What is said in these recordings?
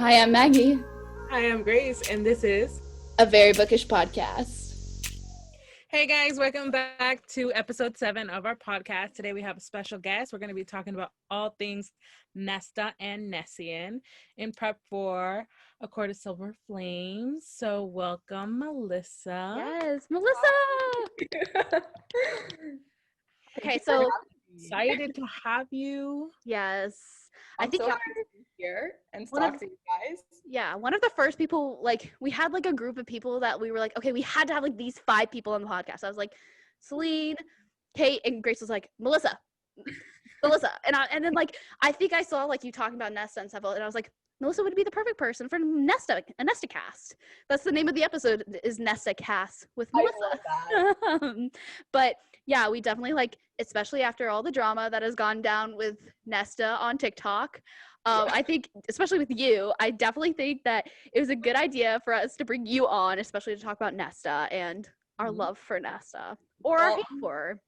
Hi, I'm Maggie. Hi, I'm Grace, and this is A Very Bookish Podcast. Hey guys, welcome back to episode 7 of our podcast. Today we have a special guest. We're going to be talking about all things Nesta and Nessian in prep for A Court of Silver Flames. So welcome, Melissa. Yes, Melissa! Okay, so Excited to have you. yes. I'm so happy to be here and talk to you guys. Yeah, one of the first people, we had a group of people that we were like, okay, we had to have these 5 people on the podcast. I was like, Celine, Kate, and Grace was like, Melissa. And then I think I saw you talking about Nesta and stuff, and I was like, Melissa would be the perfect person for Nesta, a Nestacast. That's the name of the episode, is Nestacast with Melissa. I love that. But yeah, we definitely especially after all the drama that has gone down with Nesta on TikTok. I think, especially with you, I definitely think that it was a good idea for us to bring you on, especially to talk about Nesta and our love for Nesta or our hate for her.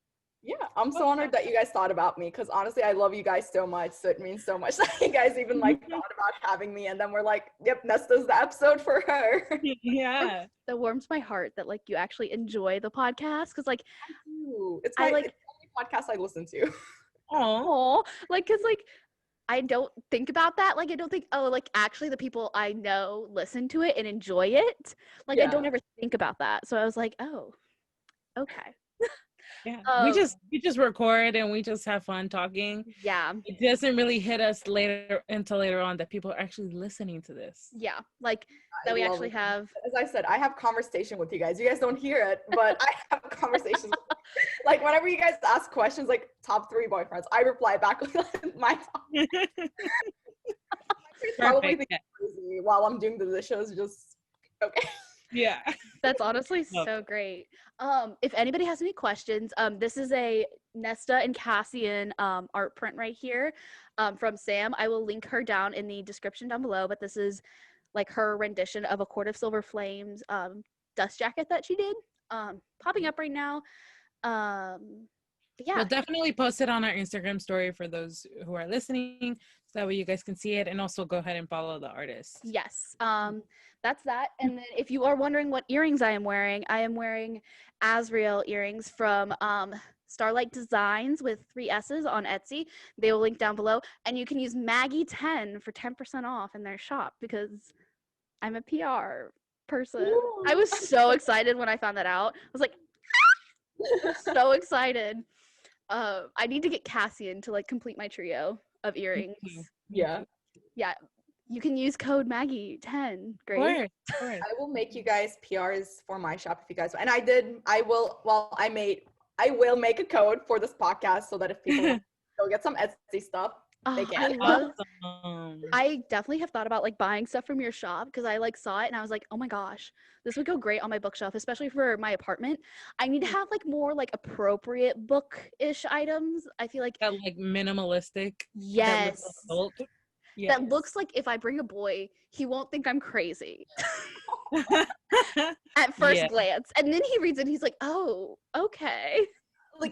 Yeah, I'm so honored that you guys thought about me because honestly, I love you guys so much. So it means so much that you guys even thought about having me, and then we're like, "Yep, Nesta's the episode for her." Yeah, that warms my heart that you actually enjoy the podcast because it's the only podcast I listen to. Oh, because I don't think about that. I don't think, actually the people I know listen to it and enjoy it. I don't ever think about that. So I was like, oh, okay. Yeah. We just record and we just have fun talking. Yeah. It doesn't really hit us until later on that people are actually listening to this. Yeah. That we actually have. As I said, I have conversation with you guys. You guys don't hear it, but I have conversations. Whenever you guys ask questions, top 3 boyfriends, I reply back with my top. Probably thinking crazy while I'm doing the dishes. Just okay. Yeah. That's honestly so great. If anybody has any questions, this is a Nesta and Cassian art print right here from Sam. I will link her down in the description down below, but this is her rendition of A Court of Silver Flames dust jacket that she did, popping up right now. Yeah, we'll definitely post it on our Instagram story for those who are listening, so that way you guys can see it, and also go ahead and follow the artist. Yes, that's that. And then if you are wondering what earrings I am wearing Azrael earrings from Starlight Designs with 3 S's on Etsy. They will link down below, and you can use Maggie10 for 10% off in their shop because I'm a PR person. Ooh. I was so excited when I found that out. I was like, so excited. I need to get Cassian to complete my trio of earrings. Yeah. You can use code Maggie10. Great. Of course. I will make you guys PRs for my shop if you guys want. And I will make a code for this podcast so that if people go get some Etsy stuff, they can. I definitely have thought about buying stuff from your shop because I saw it and I was like, oh my gosh, this would go great on my bookshelf, especially for my apartment. I need to have more appropriate book-ish items. I feel like minimalistic. Yes. Yes. That looks like if I bring a boy, he won't think I'm crazy at first glance. And then he reads it and he's like, oh, okay.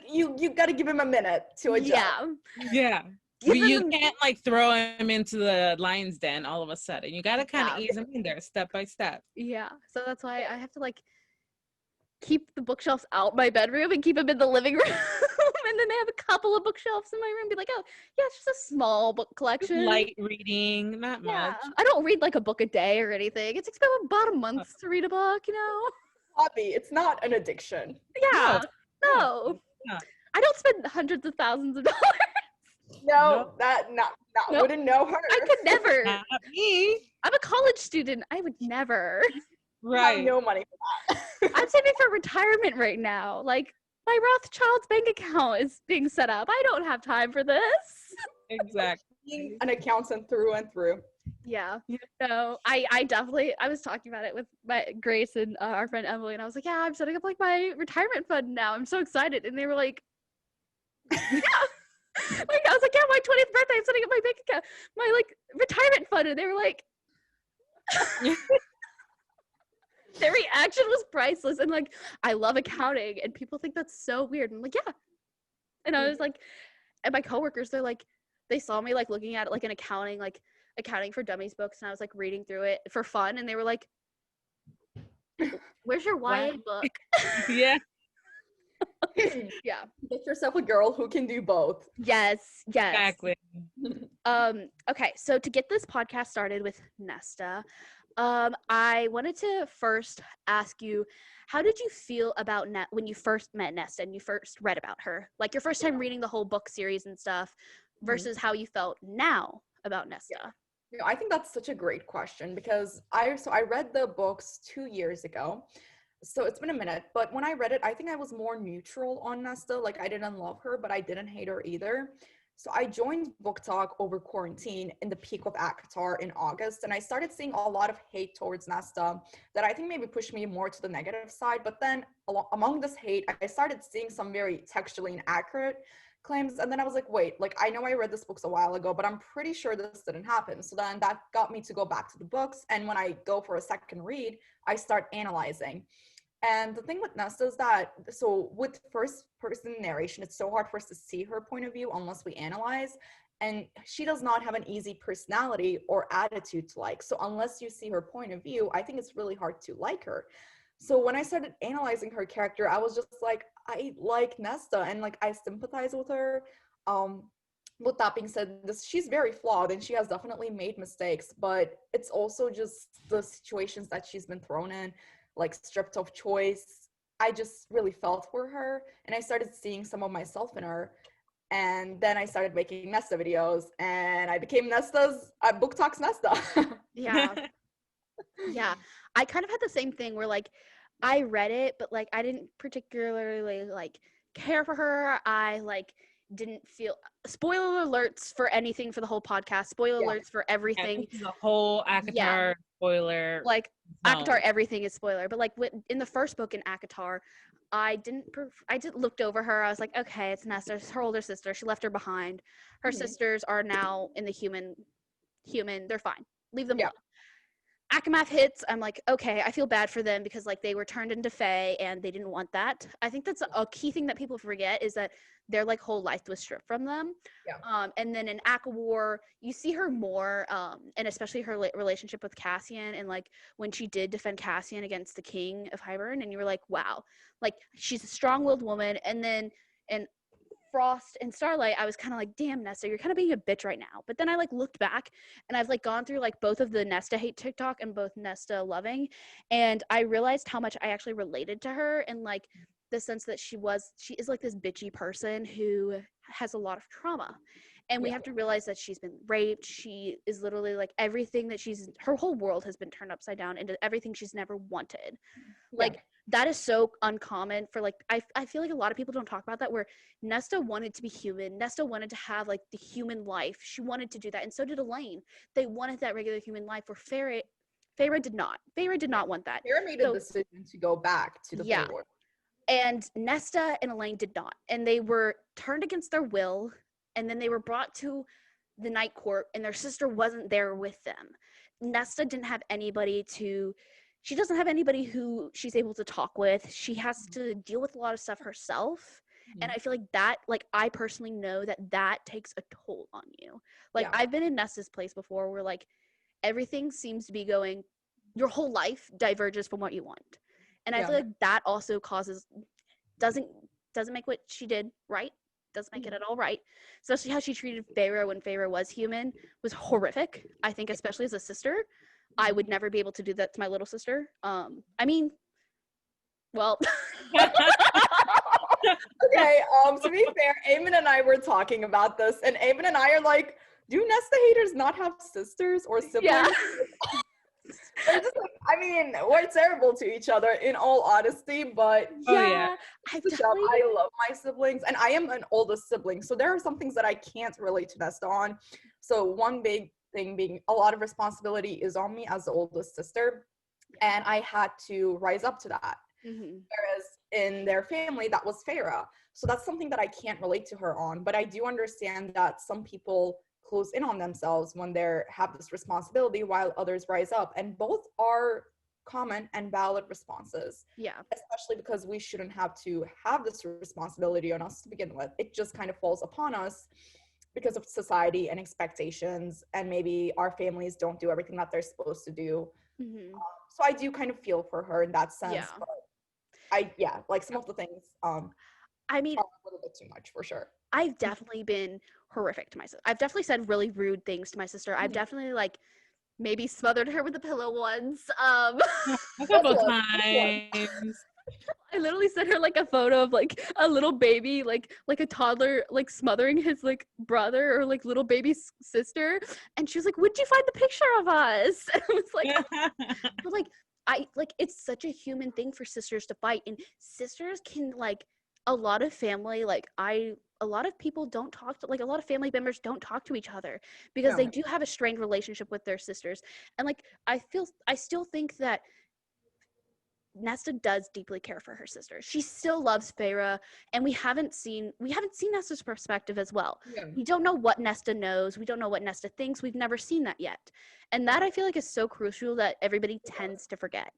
You got to give him a minute to adjust. Yeah. You can't throw him into the lion's den all of a sudden. You got to kind of ease him in there step by step. Yeah. So that's why I have to keep the bookshelves out my bedroom and keep them in the living room. And then they have a couple of bookshelves in my room. Be like, oh, yeah, it's just a small book collection. Light reading, not much. I don't read a book a day or anything. It takes about a month to read a book, Hobby. It's not an addiction. Yeah. No. I don't spend hundreds of thousands of dollars. No, that wouldn't know her. I could never. Not me. I'm a college student. I would never. Right. No money for that. I'm saving for retirement right now. My Rothschild's bank account is being set up. I don't have time for this. Exactly. Being an accountant through and through. Yeah. So I definitely, I was talking about it with my Grace and our friend Emily, and I was like, yeah, I'm setting up my retirement fund now. I'm so excited. And they were like, yeah. I was like, yeah, my 20th birthday, I'm setting up my bank account, my retirement fund. And they were like, their reaction was priceless. And I love accounting and people think that's so weird. I'm like, yeah. And I was like, and my coworkers, they're like, they saw me looking at it an accounting Accounting for Dummies books, and I was like reading through it for fun, and they were like, "Where's your YA Wow. book?" Yeah. Yeah. Get yourself a girl who can do both. Yes. Exactly. Okay, so to get this podcast started with Nesta, I wanted to first ask you, how did you feel about when you first met Nesta and you first read about her? Like your first time reading the whole book series and stuff versus how you felt now about Nesta? I think that's such a great question because I read the books 2 years ago. So it's been a minute, but when I read it, I think I was more neutral on Nesta. Like I didn't love her, but I didn't hate her either. So I joined Book Talk over quarantine in the peak of ACOTAR in August, and I started seeing a lot of hate towards Nesta that I think maybe pushed me more to the negative side. But then among this hate, I started seeing some very textually inaccurate claims, and then I was like, wait, like I know I read this books a while ago, but I'm pretty sure this didn't happen. So then that got me to go back to the books, and when I go for a second read, I start analyzing. And the thing with Nesta is that, so with first person narration, it's so hard for us to see her point of view unless we analyze. And she does not have an easy personality or attitude to like. So unless you see her point of view, I think it's really hard to like her. So when I started analyzing her character, I was just like, I like Nesta and like I sympathize with her. With that being said, she's very flawed and she has definitely made mistakes, but it's also just the situations that she's been thrown in, like stripped of choice. I just really felt for her and I started seeing some of myself in her. And then I started making Nesta videos and I became Nesta's Book Talks Nesta. Yeah. Yeah. I kind of had the same thing where like I read it, but like I didn't particularly like care for her. I like didn't feel spoiler alerts for anything for the whole podcast, spoiler Yeah. alerts for Yeah, everything. this is a whole ACOTAR spoiler. Like zone. ACOTAR, everything is spoiler. But like in the first book in ACOTAR, I just looked over her. I was like, okay, it's Nesta, her older sister. She left her behind. Her sisters are now in the human. They're fine. Leave them alone. Akamath hits, I'm like, okay, I feel bad for them because like they were turned into Fae and they didn't want that. I think that's a key thing that people forget is that their like whole life was stripped from them. And then in ACOWAR, you see her more, and especially her relationship with Cassian and like when she did defend Cassian against the King of Hybern, and you were like, wow, like she's a strong-willed woman. And then and Frost and Starlight, I was kind of like, damn, Nesta, you're kind of being a bitch right now. But then I like looked back and I've like gone through like both of the Nesta hate TikTok and both Nesta loving. And I realized how much I actually related to her and like the sense that she is like this bitchy person who has a lot of trauma. And we have to realize that she's been raped. She is literally like everything that her whole world has been turned upside down into everything she's never wanted. Like, that is so uncommon for like, I feel like a lot of people don't talk about that, where Nesta wanted to be human. Nesta wanted to have like the human life. She wanted to do that. And so did Elaine. They wanted that regular human life where Feyre did not. Feyre did not want that. Feyre made a decision to go back to the Fae world. And Nesta and Elaine did not. And they were turned against their will. And then they were brought to the Night Court and their sister wasn't there with them. Nesta didn't have anybody she doesn't have anybody who she's able to talk with. She has to deal with a lot of stuff herself. And I feel like that, like, I personally know that takes a toll on you. Like, I've been in Nesta's place before where, like, everything seems to be going, your whole life diverges from what you want. And I feel like that also doesn't make what she did right. Doesn't make it at all right. Especially how she treated Feyre when Feyre was human was horrific. I think, especially as a sister. I would never be able to do that to my little sister. I mean, well. Okay, to be fair, Eamon and I were talking about this, and Eamon and I are like, do Nesta haters not have sisters or siblings? Yeah. They're just like, I mean, we're terrible to each other in all honesty, but I love my siblings, and I am an oldest sibling, so there are some things that I can't relate to Nesta on. So one big thing being a lot of responsibility is on me as the oldest sister, and I had to rise up to that. Whereas in their family, that was Feyre. So that's something that I can't relate to her on, but I do understand that some people close in on themselves when they have this responsibility while others rise up, and both are common and valid responses. Especially because we shouldn't have to have this responsibility on us to begin with. It just kind of falls upon us. because of society and expectations, and maybe our families don't do everything that they're supposed to do. Mm-hmm. So I do kind of feel for her in that sense. Yeah. But like some of the things I mean, are a little bit too much for sure. I've definitely been horrific to my sister. I've definitely said really rude things to my sister. I've Mhm. definitely like maybe smothered her with a pillow once. A couple one. times. I literally sent her like a photo of like a little baby, like a toddler, like smothering his like brother or like little baby sister, and she was like, "Where'd you find the picture of us?" And I was like, but like I like it's such a human thing for sisters to fight, and sisters can like a lot of family like a lot of people don't talk to like a lot of family members don't talk to each other because they No. do have a strained relationship with their sisters, and like I still think that Nesta does deeply care for her sister. She still loves Feyre, and we haven't seen Nesta's perspective as well. Yeah. We don't know what Nesta knows. We don't know what Nesta thinks. We've never seen that yet. And that I feel like is so crucial that everybody tends to forget.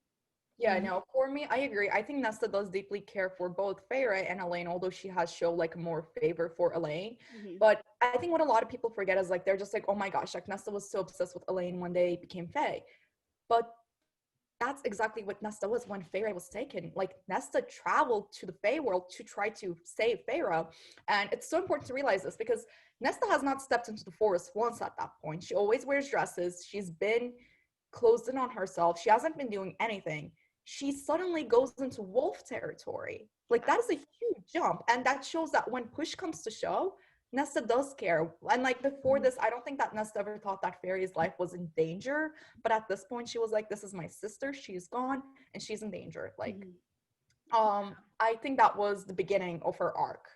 Yeah, no, for me, I agree. I think Nesta does deeply care for both Feyre and Elaine, although she has shown like more favor for Elaine. Mhm. But I think what a lot of people forget is like they're just like, oh my gosh, like Nesta was so obsessed with Elaine when they became Fae. But that's exactly what Nesta was when Feyre was taken. Like Nesta traveled to the Fae world to try to save Feyre. And it's so important to realize this because Nesta has not stepped into the forest once at that point. She always wears dresses. She's been closed in on herself. She hasn't been doing anything. She suddenly goes into wolf territory. Like that is a huge jump. And that shows that when push comes to shove, Nesta does care. And like before this, I don't think that Nesta ever thought that Fairy's life was in danger. But at this point, she was like, this is my sister. She's gone and she's in danger. Like, I think that was the beginning of her arc.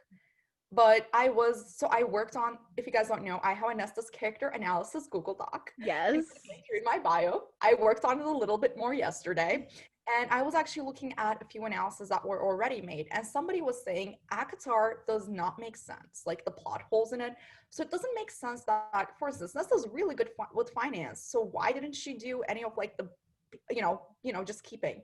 But I worked on, if you guys don't know, I have a Nesta's character analysis Google Doc. Yes. It's linked in my bio. I worked on it a little bit more yesterday. And I was actually looking at a few analyses that were already made. And somebody was saying ACOTAR does not make sense, like the plot holes in it. So it doesn't make sense that, for instance, Nesta's really good with finance. So why didn't she do any of like the, just keeping?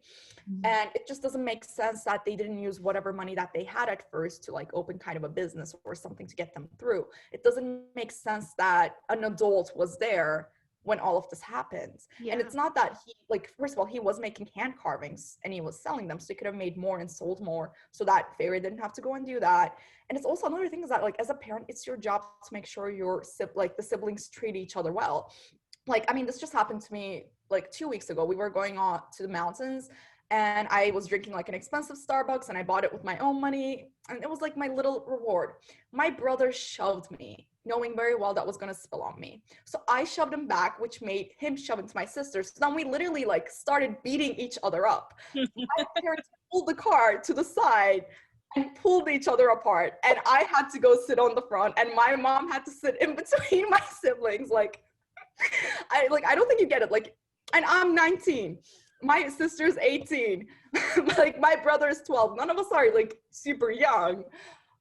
And it just doesn't make sense that they didn't use whatever money that they had at first to like open kind of a business or something to get them through. It doesn't make sense that an adult was there when all of this happened. Yeah. And it's not that he, like, first of all, he was making hand carvings and he was selling them, so he could have made more and sold more so that Fairy didn't have to go and do that. And it's also another thing is that, like, as a parent, it's your job to make sure the siblings treat each other well. Like, I mean, this just happened to me like 2 weeks ago. We were going on to the mountains and I was drinking like an expensive Starbucks and I bought it with my own money. And it was like my little reward. My brother shoved me, knowing very well that was going to spill on me. So I shoved him back, which made him shove into my sister. So then we literally like started beating each other up. My parents pulled the car to the side and pulled each other apart. And I had to go sit on the front and my mom had to sit in between my siblings. Like, I don't think you get it. Like, and I'm 19. My sister's 18. Like my brother is 12. None of us are like super young.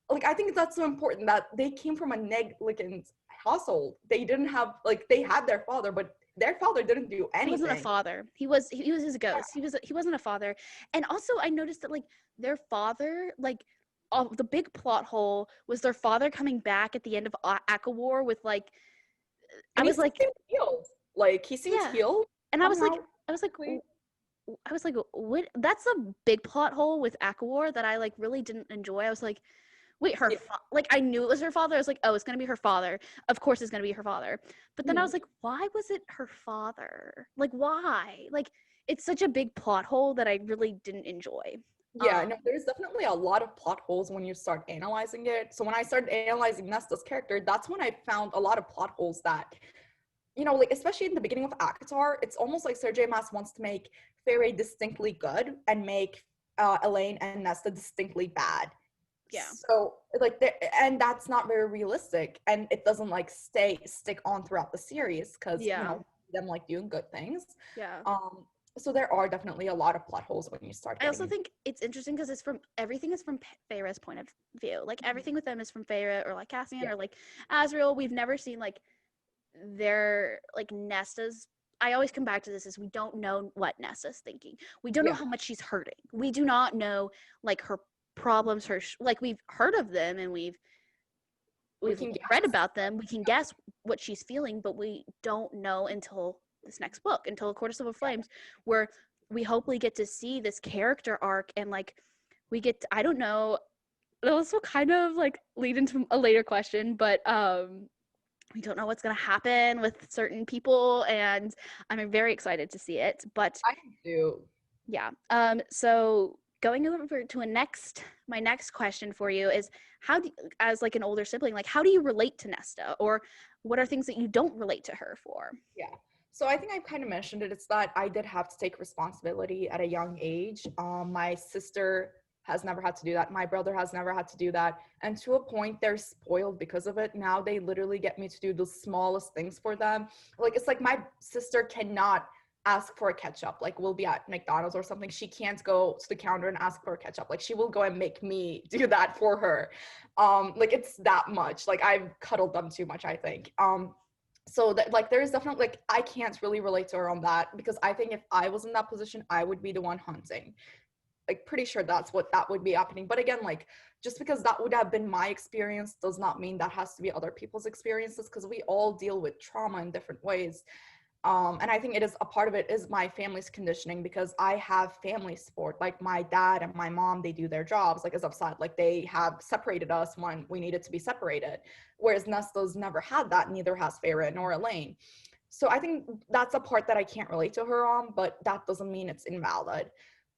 Like I think that's so important that they came from a negligent household. They didn't have like they had their father, but their father didn't do anything. He wasn't a father. He was his ghost. He wasn't a father. And also I noticed that like their father, like the big plot hole was their father coming back at the end of Akawar with like And I was like healed. Like he seems healed. And I was like what? That's a big plot hole with Akawar that I like really didn't enjoy. I was like, wait, like I knew it was her father. I was like, oh, it's gonna be her father. Of course, it's gonna be her father. But then I was like, why was it her father? Like, why? Like, it's such a big plot hole that I really didn't enjoy. Yeah, no, there's definitely a lot of plot holes when you start analyzing it. So when I started analyzing Nesta's character, that's when I found a lot of plot holes that, like especially in the beginning of ACOTAR, it's almost like Sergei Mas wants to make Fairy distinctly good and make Elaine and Nesta distinctly bad. Yeah. So like, and that's not very realistic, and it doesn't like stick on throughout the series because them like doing good things. Yeah. So there are definitely a lot of plot holes when you start. I also think it's interesting because everything is from Feyre's point of view. Like everything with them is from Feyre or like Cassian or like Azriel. We've never seen like their like Nesta's. I always come back to this is we don't know what Nesta's thinking. We don't know how much she's hurting. We do not know like her problems, like we've heard of them and we've we've can read guess. about them, we can guess what she's feeling, but we don't know until this next book, until A Court of Silver Flames, where we hopefully get to see this character arc, and like we get to, I don't know, this will kind of like lead into a later question, but we don't know what's going to happen with certain people, and I'm very excited to see it. But I do. yeah, so going over to my next question for you is, how do you, as like an older sibling, like how do you relate to Nesta, or what are things that you don't relate to her for? Yeah. So I think I've kind of mentioned it. It's that I did have to take responsibility at a young age. My sister has never had to do that. My brother has never had to do that. And to a point, they're spoiled because of it. Now they literally get me to do the smallest things for them. Like, it's like my sister cannot ask for a ketchup. Like, we'll be at McDonald's or something. She can't go to the counter and ask for a ketchup. Like, she will go and make me do that for her. Like, it's that much. Like, I've cuddled them too much, I think. So that, like, there is definitely, like, I can't really relate to her on that, because I think if I was in that position, I would be the one hunting. Like, pretty sure that's what that would be happening. But again, like, just because that would have been my experience does not mean that has to be other people's experiences, because we all deal with trauma in different ways. And I think it is a part of it is my family's conditioning, because I have family support. Like, my dad and my mom, they do their jobs, like, as I've said, like, they have separated us when we needed to be separated, whereas Nesta's never had that, neither has Farah nor Elaine. So I think that's a part that I can't relate to her on, but that doesn't mean it's invalid.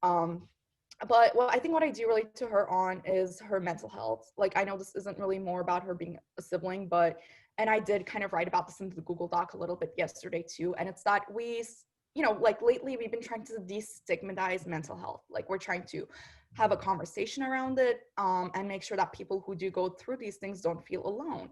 But I think what I do relate to her on is her mental health. Like, I know this isn't really more about her being a sibling, but, and I did kind of write about this in the Google Doc a little bit yesterday too, and it's that we, you know, like, lately we've been trying to destigmatize mental health. Like, we're trying to have a conversation around it, and make sure that people who do go through these things don't feel alone.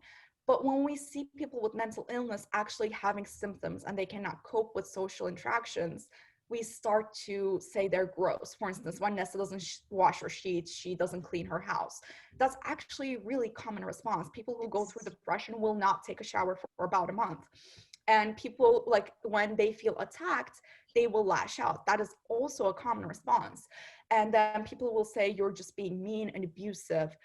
But when we see people with mental illness actually having symptoms and they cannot cope with social interactions, we start to say they're gross. For instance, when Nesta doesn't wash her sheets, she doesn't clean her house. That's actually a really common response. People who go through depression will not take a shower for about a month. And people, like, when they feel attacked, they will lash out. That is also a common response. And then people will say, you're just being mean and abusive.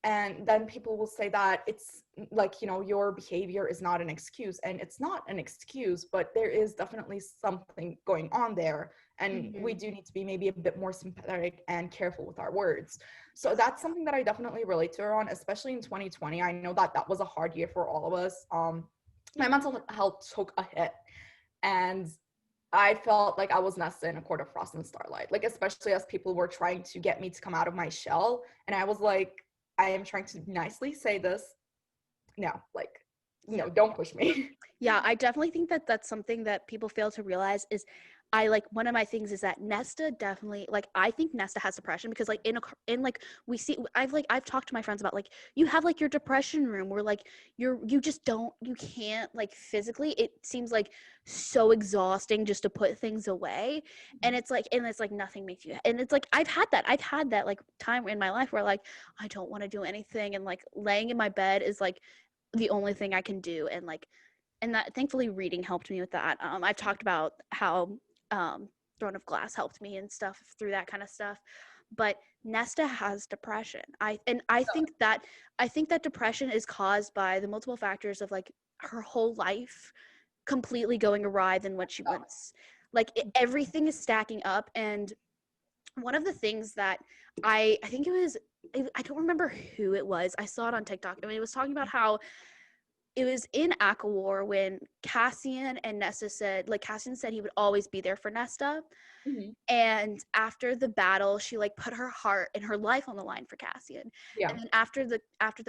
And then people will say that it's like, you know, your behavior is not an excuse. And it's not an excuse, but there is definitely something going on there. And we do need to be maybe a bit more sympathetic and careful with our words. So that's something that I definitely relate to her on, especially in 2020. I know that that was a hard year for all of us. My mental health took a hit. And I felt like I was Nesta in A Court of Frost and Starlight, like, especially as people were trying to get me to come out of my shell. And I was like, I am trying to nicely say this. No, like, no, don't push me. Yeah, I definitely think that that's something that people fail to realize is, one of my things is that Nesta definitely, like, I think Nesta has depression, because like in like we see, I've talked to my friends about, like, you have like your depression room where like you can't, like, physically, it seems like so exhausting just to put things away. And it's like nothing makes you, and it's like I've had that like time in my life where like I don't want to do anything, and like laying in my bed is like the only thing I can do. And like, and that, thankfully, reading helped me with that. I've talked about how Throne of Glass helped me and stuff through that kind of stuff. But Nesta has depression. I think that depression is caused by the multiple factors of like her whole life completely going awry than what she wants. Like, everything is stacking up. And one of the things that I think I don't remember who it was. I saw it on TikTok. I mean, it was talking about how it was in ACOWAR when Cassian and Nesta said, like, Cassian said he would always be there for Nesta. Mm-hmm. And after the battle, she like put her heart and her life on the line for Cassian. Yeah. And then after the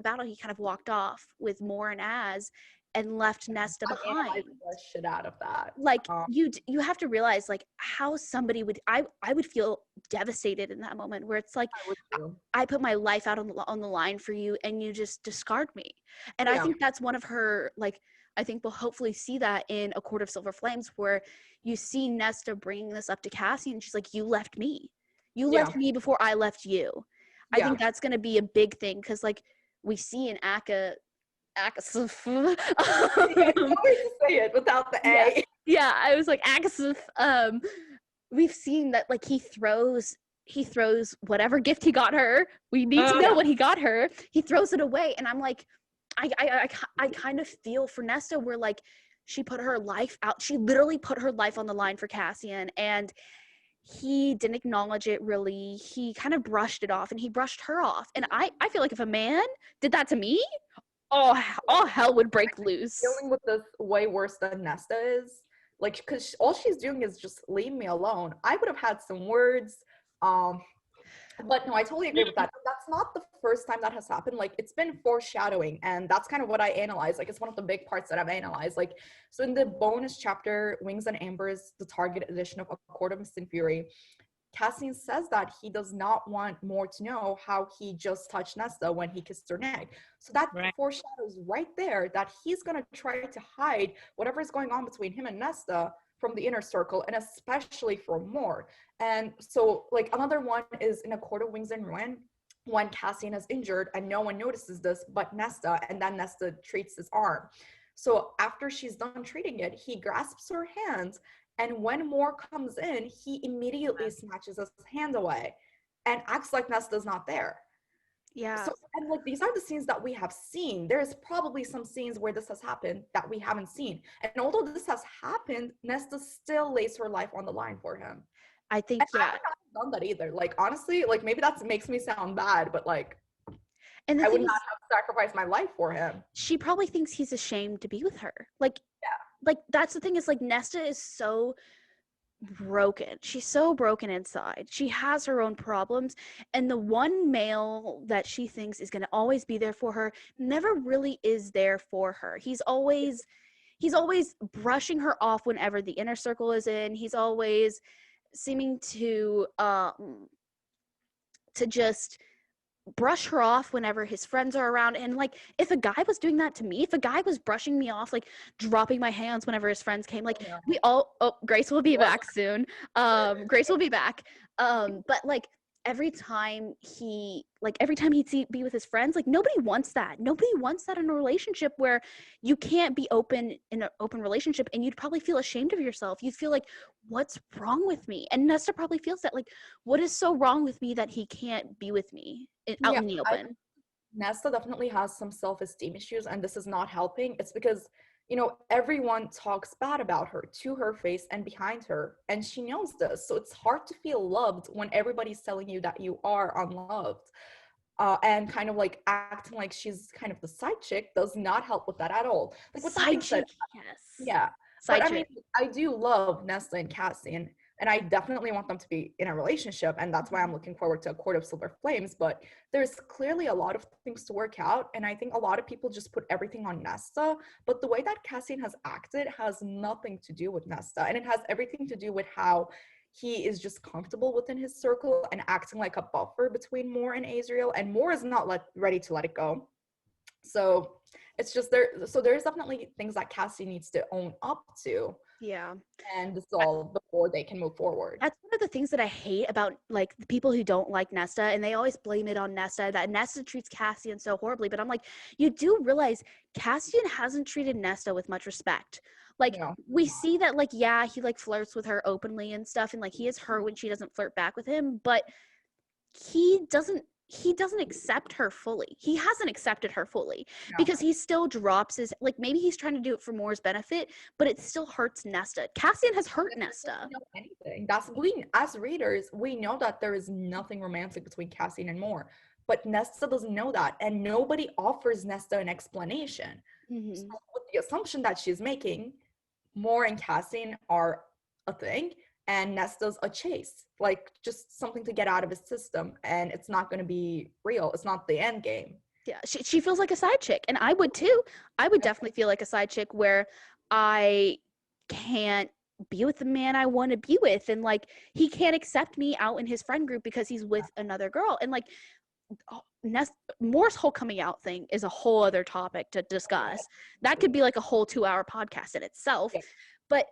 battle, he kind of walked off with Mor and Az and left Nesta behind. I the shit out of that. Like, you have to realize like how somebody would, I would feel devastated in that moment, where it's like, I put my life out on the line for you and you just discard me. And I think that's one of her, like, I think we'll hopefully see that in A Court of Silver Flames, where you see Nesta bringing this up to Cassie and she's like, you left me before I left you. I think that's going to be a big thing, because like we see in Akasuf. It's hard to say it without the A. Yeah, I was like, Akasuf. We've seen that like he throws whatever gift he got her. We need to know what he got her. He throws it away, and I'm like, I kind of feel for Nesta where like she put her life out. She literally put her life on the line for Cassian, and he didn't acknowledge it really. He kind of brushed it off, and he brushed her off. And I feel like if a man did that to me, all hell would break loose. Dealing with this way worse than Nesta is. Like, because all she's doing is just leave me alone. I would have had some words. But no, I totally agree with that. That's not the first time that has happened. Like, it's been foreshadowing, and that's kind of what I analyze. Like, it's one of the big parts that I've analyzed. Like, so in the bonus chapter, Wings and Ambers, the Target edition of A Court of Mist and Fury, Cassian says that he does not want more to know how he just touched Nesta when he kissed her neck. So that foreshadows right there that he's going to try to hide whatever is going on between him and Nesta from the inner circle, and especially from Mor. And so, like, another one is in A Court of Wings and Ruin, when Cassian is injured and no one notices this but Nesta, and then Nesta treats his arm. So after she's done treating it, he grasps her hands, and when Mor comes in, he immediately snatches his hand away and acts like Nesta's not there. Yeah. So, and like, these are the scenes that we have seen. There's probably some scenes where this has happened that we haven't seen. And although this has happened, Nesta still lays her life on the line for him. I think, and I would not have done that either. Like, honestly, like, maybe that makes me sound bad, but like, and I would not have sacrificed my life for him. She probably thinks he's ashamed to be with her. Like, like, that's the thing, is like, Nesta is so broken. She's so broken inside. She has her own problems, and the one male that she thinks is going to always be there for her never really is there for her. He's always brushing her off whenever the inner circle is in. He's always seeming to just brush her off whenever his friends are around. And like, if a guy was doing that to me, if a guy was brushing me off, like dropping my hands whenever his friends came, like we all, Grace will be back soon. Grace will be back. But like, every time he'd be with his friends, like, nobody wants that in a relationship where you can't be open in an open relationship, and you'd probably feel ashamed of yourself. You'd feel like, what's wrong with me? And Nesta probably feels that, like, what is so wrong with me that he can't be with me out in the open? Nesta definitely has some self-esteem issues, and this is not helping. It's because, you know, everyone talks bad about her to her face and behind her, and she knows this. So it's hard to feel loved when everybody's telling you that you are unloved. And kind of like acting like she's kind of the side chick does not help with that at all. Like, with side chick, yes. Yeah. Side but chick. I mean, I do love Nesta and Cassian, and I definitely want them to be in a relationship, and that's why I'm looking forward to A Court of Silver Flames. But there's clearly a lot of things to work out, and I think a lot of people just put everything on Nesta, but the way that Cassian has acted has nothing to do with Nesta, and it has everything to do with how he is just comfortable within his circle and acting like a buffer between Mor and Azriel, and Mor is not ready to let it go. So it's just there's definitely things that Cassie needs to own up to. Yeah. And dissolve before they can move forward. That's one of the things that I hate about, like, the people who don't like Nesta, and they always blame it on Nesta, that Nesta treats Cassian so horribly. But I'm like, you do realize Cassian hasn't treated Nesta with much respect. Like, we see that, like, yeah, he, like, flirts with her openly and stuff, and, like, he is hurt when she doesn't flirt back with him, but he doesn't accept her fully. He hasn't accepted her fully because he still drops his, like, maybe he's trying to do it for Mor's benefit, but it still hurts Nesta. Cassian has hurt Nesta. Anything. We, as readers, we know that there is nothing romantic between Cassian and Mor, but Nesta doesn't know that, and nobody offers Nesta an explanation. Mm-hmm. So with the assumption that she's making, Mor and Cassian are a thing, and Nesta's a chase, like, just something to get out of his system, and it's not going to be real. It's not the end game. Yeah, she feels like a side chick, and I would too. I would definitely feel like a side chick where I can't be with the man I want to be with, and, like, he can't accept me out in his friend group because he's with another girl. And, like, Mor's whole coming out thing is a whole other topic to discuss. That could be like a whole 2-hour podcast in itself. But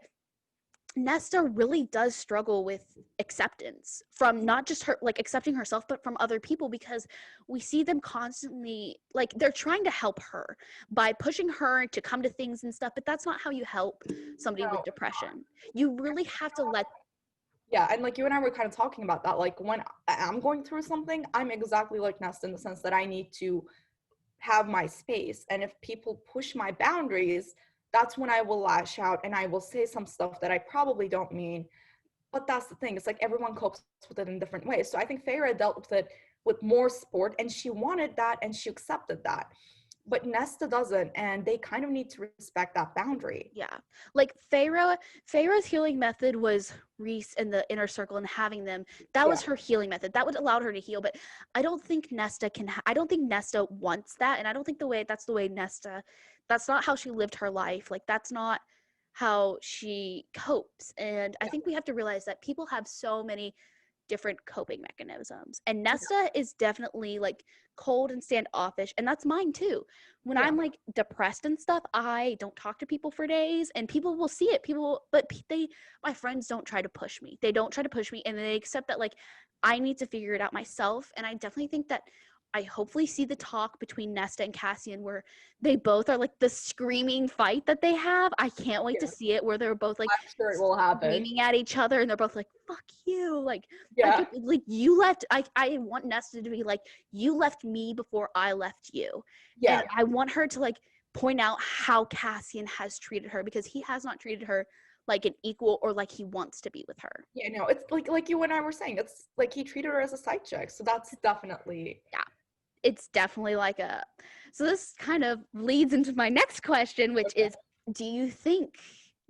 Nesta really does struggle with acceptance from not just her, like, accepting herself, but from other people, because we see them constantly, like, they're trying to help her by pushing her to come to things and stuff, but that's not how you help somebody with depression. You really have to let. Yeah, and, like, you and I were kind of talking about that. Like, when I'm going through something, I'm exactly like Nesta in the sense that I need to have my space. And if people push my boundaries, that's when I will lash out and I will say some stuff that I probably don't mean. But that's the thing. It's like everyone copes with it in different ways. So I think Feyre dealt with it with more sport, and she wanted that and she accepted that. But Nesta doesn't, and they kind of need to respect that boundary. Yeah. Like Feyre's healing method was Reese and the inner circle and having them. That was her healing method. That would allow her to heal. But I don't think Nesta can, I don't think Nesta wants that. And I don't think that's the way Nesta, that's not how she lived her life. Like, that's not how she copes. And I think we have to realize that people have so many different coping mechanisms, and Nesta is definitely like cold and standoffish, and that's mine too. When I'm like depressed and stuff, I don't talk to people for days, and people will see it. My friends don't try to push me. They don't try to push me, and they accept that like I need to figure it out myself. And I definitely think that I hopefully see the talk between Nesta and Cassian where they both are like the screaming fight that they have. I can't wait to see it, where they're both like I'm sure it will happen. screaming at each other, and they're both like, fuck you. Like, Yeah. You left. I want Nesta to be like, you left me before I left you. Yeah. And I want her to like point out how Cassian has treated her, because he has not treated her like an equal or like he wants to be with her. Yeah, no, it's like you and I were saying, it's like he treated her as a side chick. So that's definitely It's definitely like so this kind of leads into my next question, which is, do you think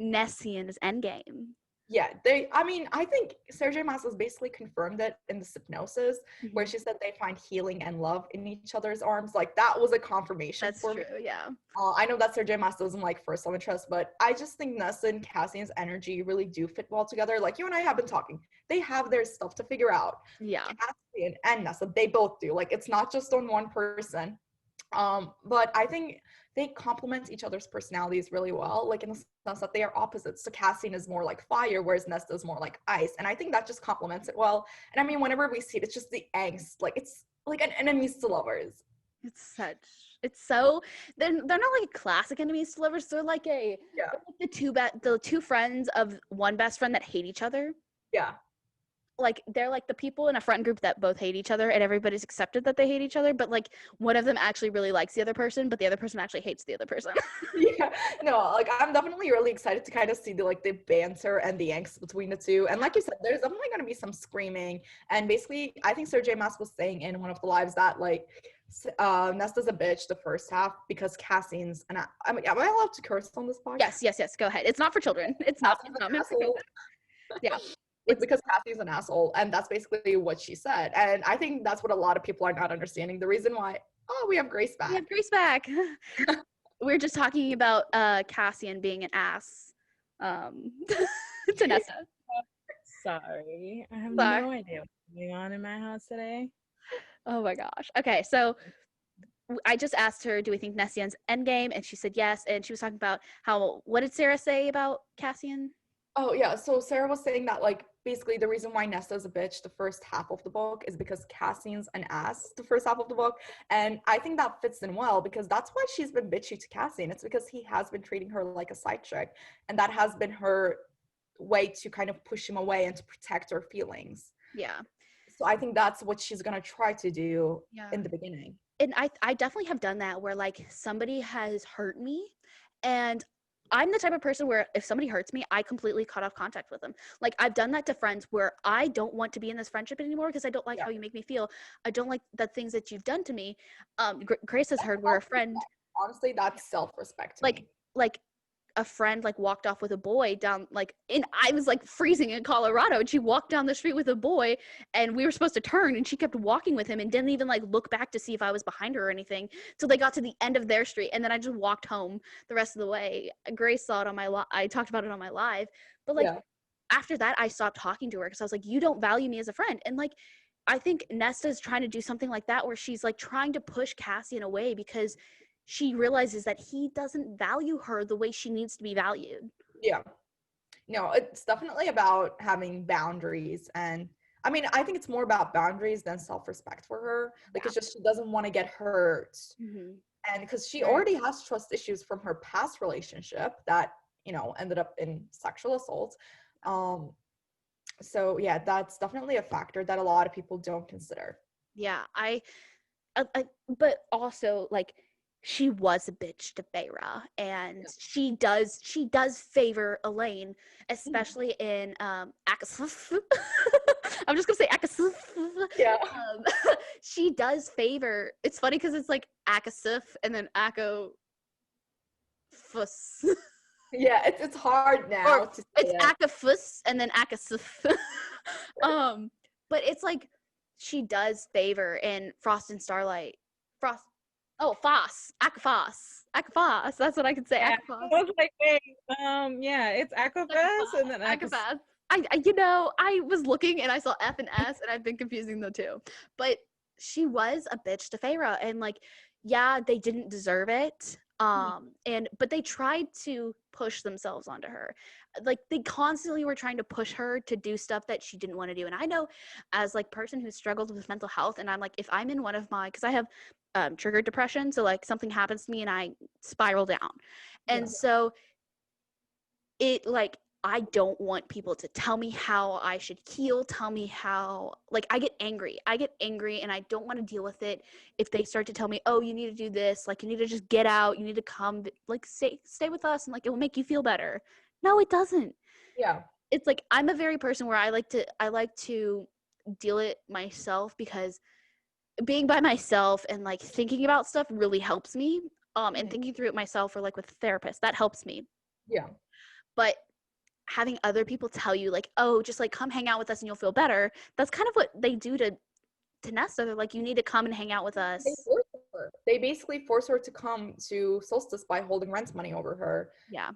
Nessian is endgame? Yeah, I think Sarah J. Maas has basically confirmed it in the Hypnosis, where she said they find healing and love in each other's arms. Like, that was a confirmation. That's for true, me. yeah. I know that Sarah J. Maas doesn't like first love interest, but I just think Nesta and Cassian's energy really do fit well together. Like, you and I have been talking. They have their stuff to figure out. Yeah. Cassian and Nesta, they both do. Like, it's not just on one person. But I think they complement each other's personalities really well, like in the sense that they are opposites. So Cassian is more like fire, whereas Nesta is more like ice, and I think that just complements it well. And I mean, whenever we see it, it's just the angst, like it's like an enemies to lovers. They're not like classic enemies to lovers. They're like they're like the two friends of one best friend that hate each other. Yeah. Like, they're like the people in a friend group that both hate each other, and everybody's accepted that they hate each other, but like one of them actually really likes the other person, but the other person actually hates the other person. Yeah, no, like I'm definitely really excited to kind of see the banter and the angst between the two. And like you said, there's definitely going to be some screaming. And basically, I think Sarah J. Maas was saying in one of the lives that like Nesta's a bitch the first half because Cassian's am I allowed to curse on this podcast? Yes, go ahead. It's not for children. It's not meant for children. Yeah. It's because Cassie's an asshole, and that's basically what she said. And I think that's what a lot of people are not understanding. The reason why, we have Grace back. We have Grace back. We're just talking about Cassian being an ass to Nesta. Sorry. I have no idea what's going on in my house today. Oh my gosh. Okay, so I just asked her, do we think Nessian's endgame? And she said yes. And she was talking about what did Sarah say about Cassian? Oh, yeah. So Sarah was saying that, like, basically the reason why Nesta's a bitch the first half of the book is because Cassian's an ass the first half of the book. And I think that fits in well because that's why she's been bitchy to Cassian. It's because he has been treating her like a side chick. And that has been her way to kind of push him away and to protect her feelings. Yeah. So I think that's what she's going to try to do in the beginning. And I definitely have done that where, like, somebody has hurt me, and I'm the type of person where if somebody hurts me, I completely cut off contact with them. Like, I've done that to friends where I don't want to be in this friendship anymore because I don't like how you make me feel. I don't like the things that you've done to me. Grace has heard where a friend, honestly, that's self-respect. Like a friend like walked off with a boy down, like, I was like freezing in Colorado, and she walked down the street with a boy, and we were supposed to turn, and she kept walking with him and didn't even like look back to see if I was behind her or anything till they got to the end of their street, and then I just walked home the rest of the way. Grace saw it on my I talked about it on my live, but like after that I stopped talking to her because I was like, you don't value me as a friend. And like, I think Nesta's trying to do something like that where she's like trying to push Cassian away because she realizes that he doesn't value her the way she needs to be valued. Yeah. No, it's definitely about having boundaries. And I mean, I think it's more about boundaries than self-respect for her. Like, it's just she doesn't want to get hurt. Mm-hmm. And because she already has trust issues from her past relationship that, ended up in sexual assault. So, yeah, that's definitely a factor that a lot of people don't consider. Yeah, but also like she was a bitch to Feyre, and she does favor Elaine, especially in Akasuf. I'm just gonna say Akasuf. Yeah. She does favor. It's funny because it's like Akasuf and then Akko Fuss. Yeah, it's hard now to say It's it. Akafus and then Akasuf. But it's like she does favor in Frost and Starlight. Foss. Akafos. That's what I can say. Yeah, Akafos. I was like, wait, yeah, it's Aquafest and then Akafos. I was looking and I saw F and S and I've been confusing the two. But she was a bitch to Feyre, and like, yeah, they didn't deserve it. But they tried to push themselves onto her. Like they constantly were trying to push her to do stuff that she didn't want to do. And I know, as like person who struggled with mental health, and I'm like, if I'm in one of my, because I have triggered depression, so like something happens to me and I spiral down, and so it like, I don't want people to tell me how I should heal, tell me how, like, I get angry and I don't want to deal with it if they start to tell me, oh, you need to do this, like, you need to just get out, you need to come, like, stay with us, and like, it will make you feel better. No, it doesn't. Yeah. It's like, I'm a very person where I like to deal it myself, because being by myself and like thinking about stuff really helps me. And thinking through it myself, or like with a therapist, that helps me. Yeah. But having other people tell you like, oh, just like come hang out with us and you'll feel better, that's kind of what they do to Nesta. They're like, you need to come and hang out with us. They force her. They basically force her to come to Solstice by holding rent money over her. Yeah.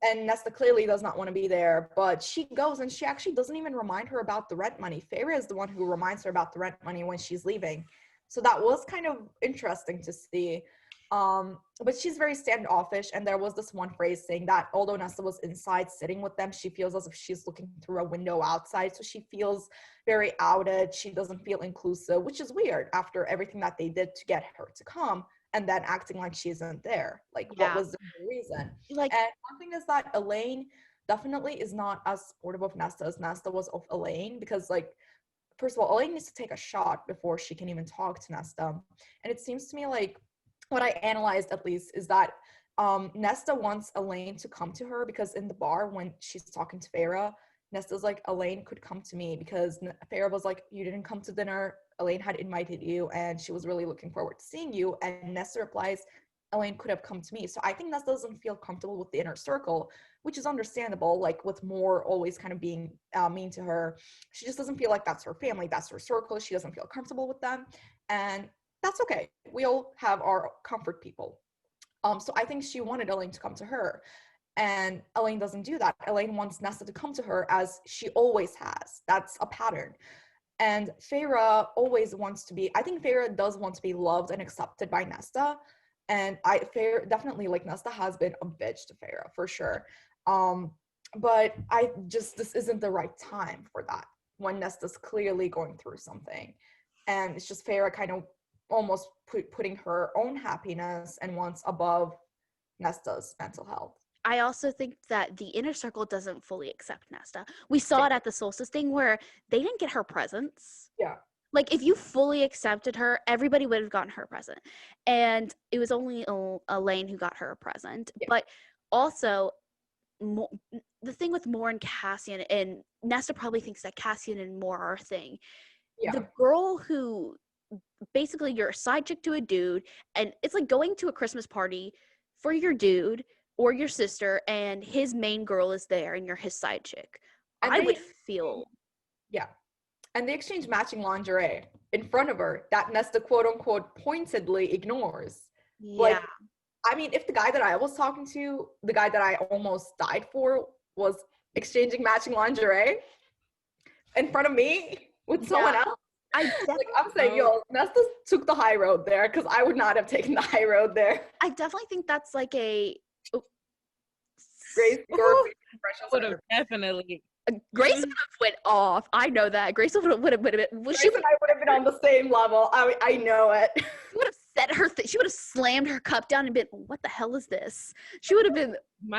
And Nesta clearly does not want to be there, but she goes, and she actually doesn't even remind her about the rent money. Feyre is the one who reminds her about the rent money when she's leaving. So that was kind of interesting to see. But she's very standoffish, and there was this one phrase saying that although Nesta was inside sitting with them, she feels as if she's looking through a window outside. So she feels very outed. She doesn't feel inclusive, which is weird after everything that they did to get her to come, and then acting like she isn't there. Like, what was the reason? Like, and one thing is that Elaine definitely is not as supportive of Nesta as Nesta was of Elaine, because, like, first of all, Elaine needs to take a shot before she can even talk to Nesta. And it seems to me like, what I analyzed at least, is that Nesta wants Elaine to come to her, because in the bar when she's talking to Feyre, Nesta's like, Elaine could come to me, because Feyre was like, you didn't come to dinner, Elaine had invited you and she was really looking forward to seeing you. And Nesta replies, Elaine could have come to me. So I think Nesta doesn't feel comfortable with the inner circle, which is understandable, like with Moore always kind of being mean to her. She just doesn't feel like that's her family, that's her circle. She doesn't feel comfortable with them, and that's okay. We all have our comfort people. So I think she wanted Elaine to come to her, and Elaine doesn't do that. Elaine wants Nesta to come to her, as she always has. That's a pattern. And Feyre always wants to be, I think Feyre does want to be loved and accepted by Nesta. And Feyre definitely, like, Nesta has been a bitch to Feyre for sure. But this isn't the right time for that, when Nesta's clearly going through something. And it's just Feyre kind of almost putting her own happiness and wants above Nesta's mental health. I also think that the inner circle doesn't fully accept Nesta. We saw it at the Solstice thing, where they didn't get her presents. Yeah. Like, if you fully accepted her, everybody would have gotten her a present. And it was only Elaine who got her a present. Yeah. But also, the thing with Moore and Cassian, and Nesta probably thinks that Cassian and Moore are a thing. Yeah. The girl who, basically, you're a side chick to a dude, and it's like going to a Christmas party for your dude or your sister, and his main girl is there, and you're his side chick. And I would feel... Yeah. And they exchange matching lingerie in front of her that Nesta, quote unquote, pointedly ignores. Yeah. Like, I mean, if the guy that I was talking to, the guy that I almost died for, was exchanging matching lingerie in front of me with someone else, I'm saying, yo, Nesta took the high road there, because I would not have taken the high road there. I definitely think that's like a... Grace, your impressions would have definitely... Grace would have went off. I know that. Grace would have been. Grace and I would have been on the same level. I know it. She would have set her. She would have slammed her cup down and been, "What the hell is this?" She would have been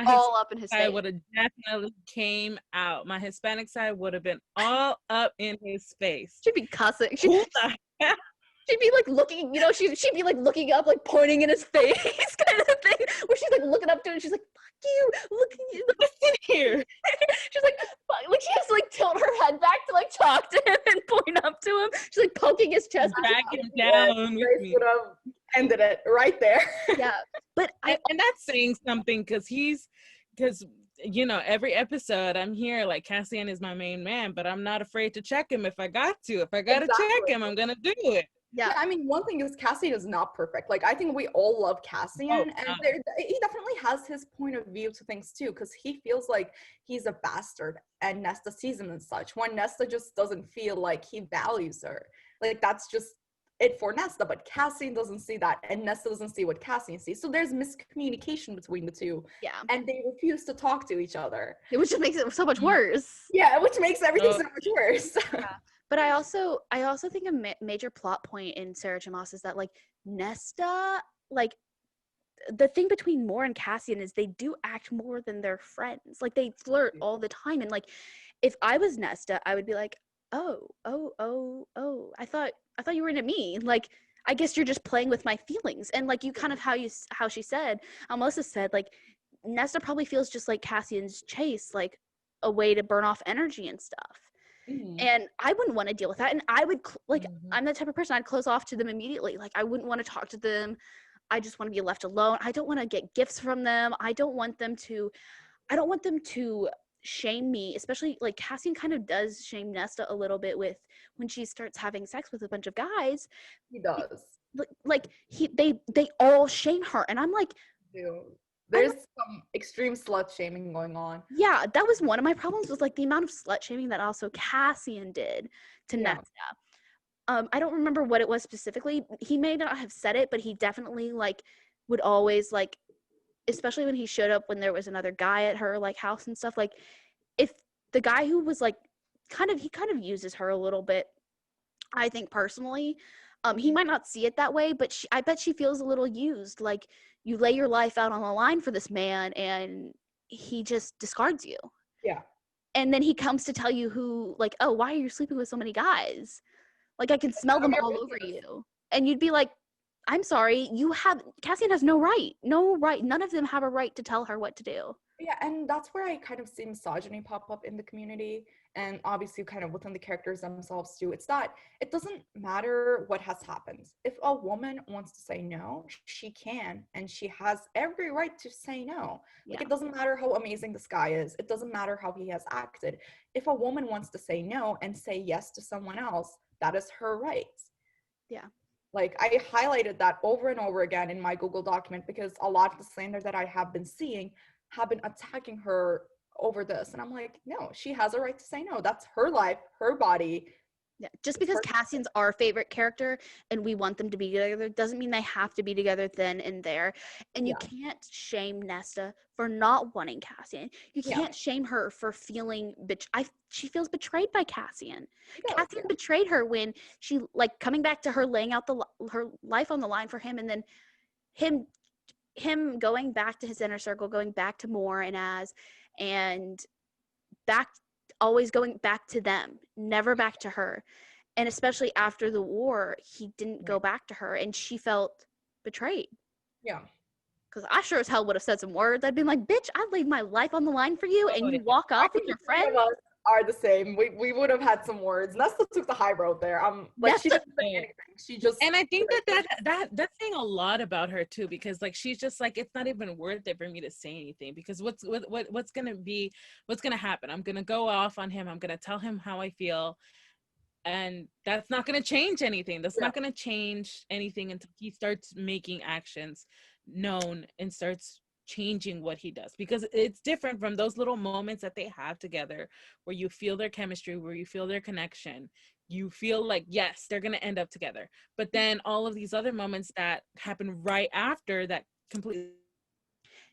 all up in his face. I would have definitely came out. My Hispanic side would have been all up in his face. She'd be cussing. Who the hell? she'd be like looking, she'd be like looking up, like pointing in his face, kind of thing, where she's like looking up to him and she's like, fuck you, look at you. Listen here. She's like, fuck. Like she has to like tilt her head back to like talk to him and point up to him. She's like poking his chest. Drag him down with Grace me. would have ended it right there. Yeah, but And that's saying something because every episode I'm here like Cassian is my main man, but I'm not afraid to check him if I got to. If I got to check him, I'm going to do it. yeah, I mean, one thing is Cassian is not perfect. Like, I think we all love Cassian, and he definitely has his point of view to things too, because he feels like he's a bastard, and Nesta sees him as such. When Nesta just doesn't feel like he values her, like that's just it for Nesta. But Cassian doesn't see that, and Nesta doesn't see what Cassian sees. So there's miscommunication between the two. yeah, And they refuse to talk to each other. which just makes it so much worse. Yeah, which makes everything so much worse. Yeah. But I also think a major plot point in Sarah Chamos is that like Nesta, like the thing between Moore and Cassian is they do act more than their friends. Like they flirt all the time, and like if I was Nesta, I would be like, oh, I thought you were into me. Like I guess you're just playing with my feelings. And like you kind of how she said, Almosa said, like Nesta probably feels just like Cassian's chase, like a way to burn off energy and stuff. Mhm. And I wouldn't want to deal with that. And I would I'm the type of person I'd close off to them immediately. Like I wouldn't want to talk to them. I just want to be left alone. I don't want to get gifts from them. I don't want them to shame me, especially like Cassian kind of does shame Nesta a little bit with when she starts having sex with a bunch of guys. He does. Like they all shame her, and I'm like, There's some extreme slut shaming going on. yeah, that was one of my problems, was like the amount of slut shaming that also Cassian did to Nesta. I don't remember what it was specifically. He may not have said it, but he definitely like would always like, especially when he showed up when there was another guy at her like house and stuff, like if the guy who was like he kind of uses her a little bit, I think personally. He might not see it that way, but I bet she feels a little used. Like you lay your life out on the line for this man and he just discards you. Yeah. And then he comes to tell you why are you sleeping with so many guys? Like I can smell them all over you. And you'd be like, I'm sorry, Cassian has no right. None of them have a right to tell her what to do. Yeah, and that's where I kind of see misogyny pop up in the community, and obviously kind of within the characters themselves too. It's that it doesn't matter what has happened. If a woman wants to say no, she can, and she has every right to say no. Like it doesn't matter how amazing this guy is. It doesn't matter how he has acted. If a woman wants to say no and say yes to someone else, that is her right. Yeah. Like I highlighted that over and over again in my Google document because a lot of the slander that I have been seeing have been attacking her over this. And I'm like, no, she has a right to say no. That's her life, her body. Yeah. Just because Cassian's our favorite character and we want them to be together doesn't mean they have to be together then and there. And you can't shame Nesta for not wanting Cassian. You can't shame her for feeling she feels betrayed by Cassian. Cassian betrayed her when she like coming back to her, laying out her life on the line for him, and then him going back to his inner circle, going back to Moore and always going back to them, never back to her. And especially after the war, he didn't go back to her, and she felt betrayed. Yeah. Because I sure as hell would have said some words. I'd been like, bitch, I laid my life on the line for you, and you walk off with your friend. Are the same. We would have had some words. Nesta took the high road there. Like she didn't say anything. She just. And I think that's saying a lot about her too, because like she's just like, it's not even worth it for me to say anything, because what's gonna happen? I'm gonna go off on him. I'm gonna tell him how I feel, and that's not gonna change anything. That's not gonna change anything until he starts making actions known and starts changing what he does, because it's different from those little moments that they have together where you feel their chemistry, where you feel their connection, you feel like yes, they're gonna end up together. But then all of these other moments that happen right after that completely,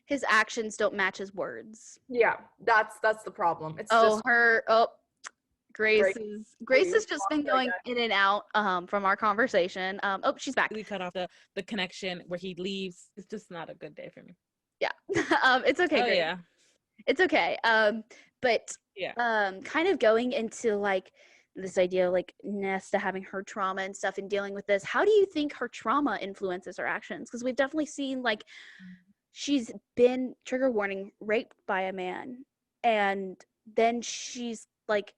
his actions don't match his words. Yeah, that's the problem. It's Grace has just been going in and out from our conversation. She's back. we cut off the connection where he leaves. It's just not a good day for me. Yeah. It's okay. Oh, yeah. It's okay. But kind of going into like this idea of like Nesta having her trauma and stuff and dealing with this. How do you think her trauma influences her actions? Because we've definitely seen like she's been, trigger warning, raped by a man, and then she's like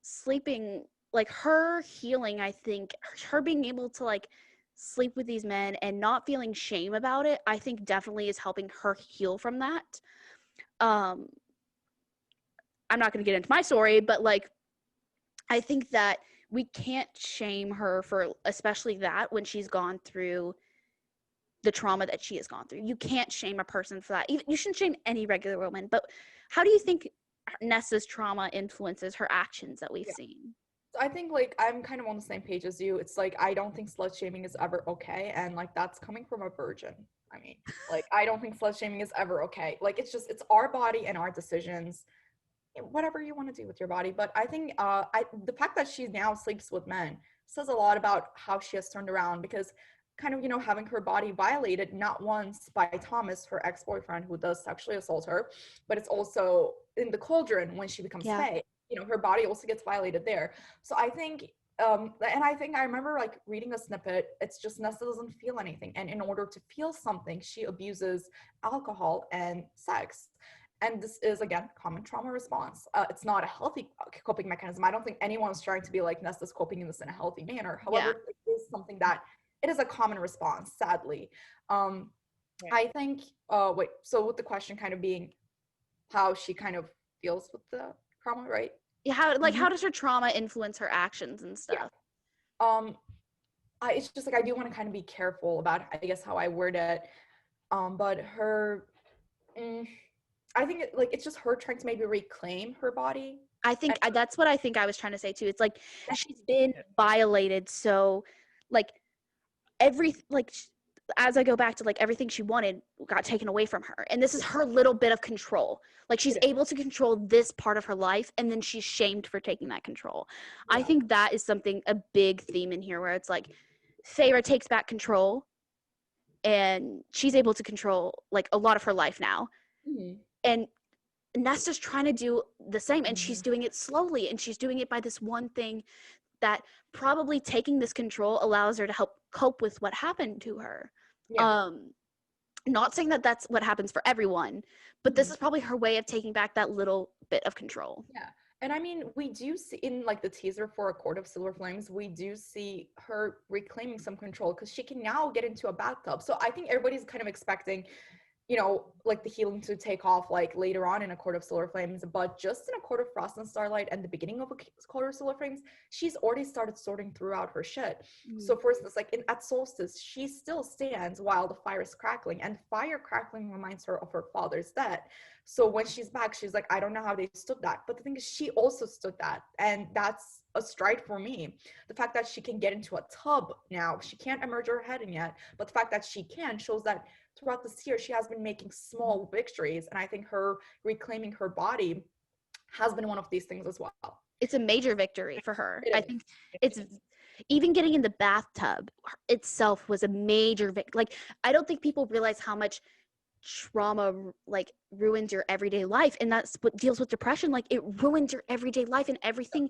sleeping, like her healing, I think her being able to like sleep with these men and not feeling shame about it, I think definitely is helping her heal from that. um I'm not going to get into my story, but like I think that we can't shame her for especially that when she's gone through the trauma that she has gone through. You can't shame a person for that. Even, you shouldn't shame any regular woman. But how do you think Nessa's trauma influences her actions that we've seen? I think like I'm kind of on the same page as you. It's like I don't think slut shaming is ever okay, and like that's coming from a virgin. I mean, like I don't think slut shaming is ever okay. Like it's our body and our decisions, whatever you want to do with your body. But I think the fact that she now sleeps with men says a lot about how she has turned around, because kind of, having her body violated not once by Thomas, her ex-boyfriend, who does sexually assault her, but it's also in the cauldron when she becomes Fae. Her body also gets violated there. So I think and I think I remember like reading a snippet. It's just Nesta doesn't feel anything, and in order to feel something she abuses alcohol and sex. And this is, again, common trauma response. It's not a healthy coping mechanism. I don't think anyone's trying to be like Nesta's coping in this in a healthy manner. However, it is something that it is a common response, sadly. I think, so with the question kind of being how she kind of deals with the trauma, right? Yeah, how does her trauma influence her actions and stuff? It's just like I do want to kind of be careful about, I guess, how I word it. But her... I think it's just her trying to maybe reclaim her body. I think that's what I think I was trying to say too. It's like she's been violated, so like as I go back to like everything she wanted got taken away from her, and this is her little bit of control. Like she's able to control this part of her life, and then she's shamed for taking that control. I think that is a big theme in here, where it's like Feyre takes back control, and she's able to control like a lot of her life now. And Nesta's trying to do the same, and she's doing it slowly, and she's doing it by this one thing that probably taking this control allows her to help cope with what happened to her. Not saying that that's what happens for everyone, but this is probably her way of taking back that little bit of control. And I mean, we do see in like the teaser for A Court of Silver Flames, we do see her reclaiming some control, because she can now get into a bathtub. So I think everybody's kind of expecting, like the healing to take off like later on in A Court of Silver Flames, but just in A Court of Frost and Starlight and the beginning of A Court of Silver Flames, she's already started sorting throughout her shit. So for instance, like at Solstice, she still stands while the fire is crackling, and fire crackling reminds her of her father's death. So when she's back, she's like, I don't know how they stood that. But the thing is, she also stood that, and that's a stride for me. The fact that she can get into a tub now, she can't emerge her head in yet, but the fact that she can shows that throughout this year, she has been making small victories. And I think her reclaiming her body has been one of these things as well. It's a major victory for her. I think it's even getting in the bathtub itself was a major victory. Like, I don't think people realize how much trauma like ruins your everyday life. And that's what deals with depression. Like, it ruins your everyday life, and everything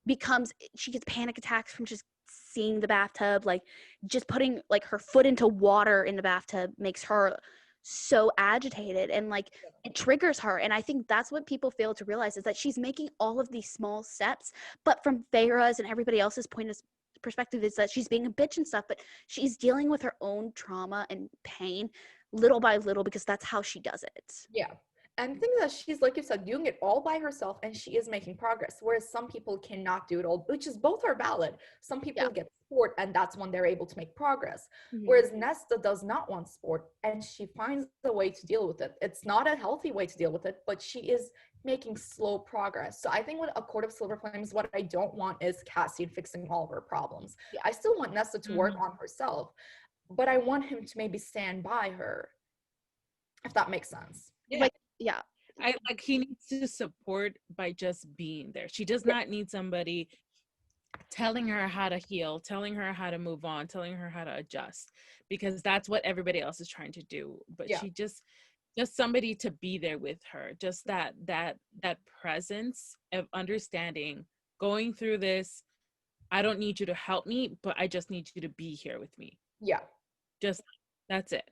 becomes, she gets panic attacks from just seeing the bathtub. Like, just putting like her foot into water in the bathtub makes her so agitated, and like it triggers her. And I think that's what people fail to realize, is that she's making all of these small steps, but from Feyre's and everybody else's perspective is that she's being a bitch and stuff, but she's dealing with her own trauma and pain little by little, because that's how she does it. And the thing is that she's, like you said, doing it all by herself, and she is making progress, whereas some people cannot do it all, which is both are valid. Some people get support, and that's when they're able to make progress. Whereas Nesta does not want support, and she finds a way to deal with it. It's not a healthy way to deal with it, but she is making slow progress. So I think with A Court of Silver Flames, what I don't want is Cassian fixing all of her problems. I still want Nesta to work on herself, but I want him to maybe stand by her, if that makes sense. He needs to support by just being there. She does not need somebody telling her how to heal, telling her how to move on, telling her how to adjust, because that's what everybody else is trying to do. But she just somebody to be there with her, just that presence of understanding going through this. I don't need you to help me, but I just need you to be here with me. Yeah. Just that's it.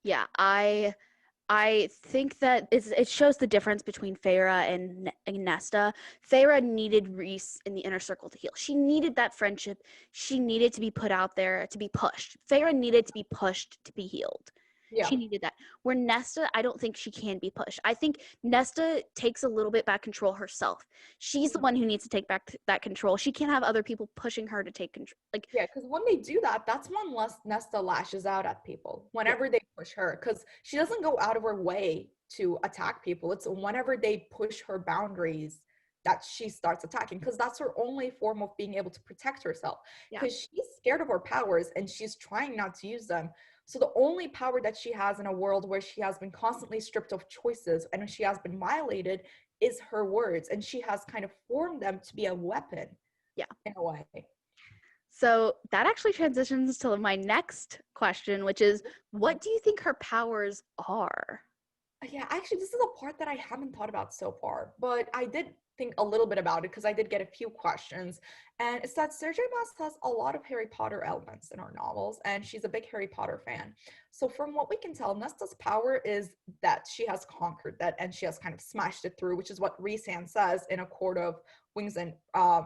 Yeah, I think that it shows the difference between Feyre and Nesta. Feyre needed Rhys in the inner circle to heal. She needed that friendship. She needed to be put out there to be pushed. Feyre needed to be pushed to be healed. Yeah. She needed that. Where Nesta, I don't think she can be pushed. I think Nesta takes a little bit back control herself. She's the one who needs to take back that control. She can't have other people pushing her to take control. Like, Yeah, because when they do that, that's when Nesta lashes out at people. Whenever they push her, because she doesn't go out of her way to attack people. It's whenever they push her boundaries that she starts attacking, because that's her only form of being able to protect herself. Yeah. Because she's scared of her powers and she's trying not to use them. So the only power that she has in a world where she has been constantly stripped of choices and she has been violated is her words, and she has kind of formed them to be a weapon. Yeah. In a way. So that actually transitions to my next question, which is, what do you think her powers are? Yeah, actually, this is a part that I haven't thought about so far, but I did think a little bit about it because I did get a few questions. And it's that Sergei Moss has a lot of Harry Potter elements in her novels, and she's a big Harry Potter fan. So from what we can tell, Nesta's power is that she has conquered that and she has kind of smashed it through, which is what Rhysand says in A Court of Wings and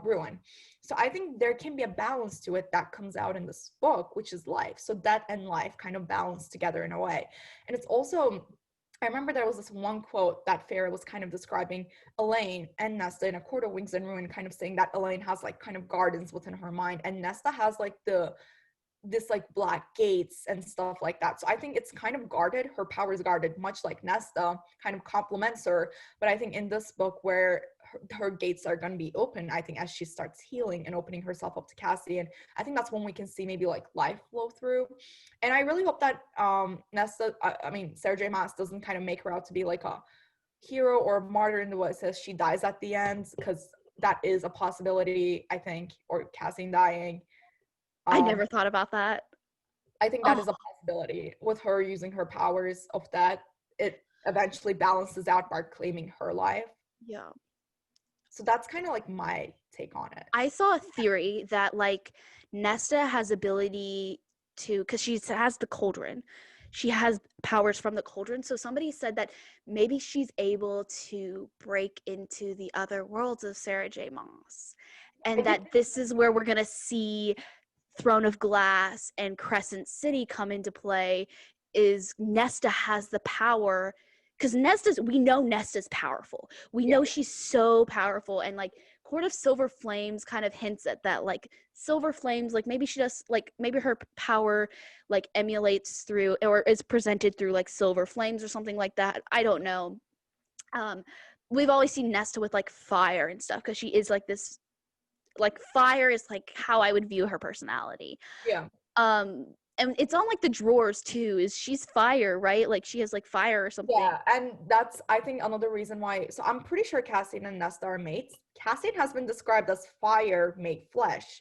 Ruin. So I think there can be a balance to it that comes out in this book, which is life. So death and life kind of balance together in a way. And it's also, I remember there was this one quote that Feyre was kind of describing Elaine and Nesta in A Court of Wings and Ruin, kind of saying that Elaine has like kind of gardens within her mind, and Nesta has like this like black gates and stuff like that. So I think it's kind of guarded. Her power is guarded, much like Nesta kind of complements her. But I think in this book where her gates are going to be open, I think as she starts healing and opening herself up to Cassian, I think that's when we can see maybe like life flow through. And I really hope that Nesta, Sarah J. Maas doesn't kind of make her out to be like a hero or a martyr in the way it says she dies at the end, because that is a possibility, I think, or Cassian dying. I never thought about that. I think that is a possibility with her using her powers of that. It eventually balances out by claiming her life. Yeah. So that's kind of like my take on it. I saw a theory that like Nesta has ability to, because she has the cauldron. She has powers from the cauldron. So somebody said that maybe she's able to break into the other worlds of Sarah J. Maas. And that this is where we're going to see Throne of Glass and Crescent City come into play, is Nesta has the power, because we know Nesta's powerful. We know she's so powerful, and like Court of Silver Flames kind of hints at that, like Silver Flames, like maybe she does, like maybe her power like emulates through or is presented through like Silver Flames or something like that. I don't know. We've always seen Nesta with like fire and stuff, because she is like this, like fire is like how I would view her personality. Yeah. And it's on like the drawers too, is she's fire, right? Like she has like fire or something. Yeah, and that's, I think, another reason why. So I'm pretty sure Cassian and Nesta are mates. Cassian has been described as fire made flesh.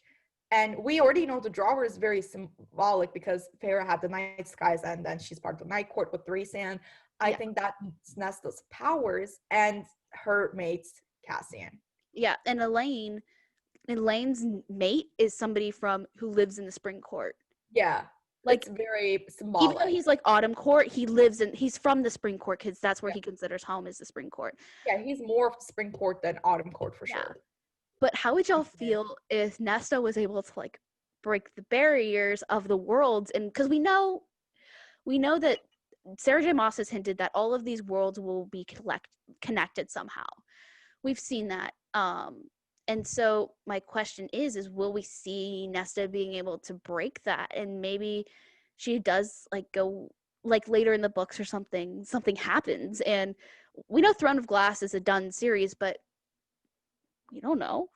And we already know the drawer is very symbolic because Feyre had the Night Skies and then she's part of the Night Court with Rhysand. I think that's Nesta's powers and her mate's Cassian. Yeah, and Elaine's mate is somebody who lives in the Spring Court. Yeah. Like, it's very symbolic. Even though he's like Autumn Court, he's from the Spring Court, because that's where he considers home is the Spring Court. Yeah, he's more of Spring Court than Autumn Court for sure. But how would y'all feel if Nesta was able to like break the barriers of the worlds? And because we know that Sarah J. Maas has hinted that all of these worlds will be connected somehow. We've seen that. And so my question is will we see Nesta being able to break that? And maybe she does like go like later in the books or something happens. And we know Throne of Glass is a done series, but we don't know.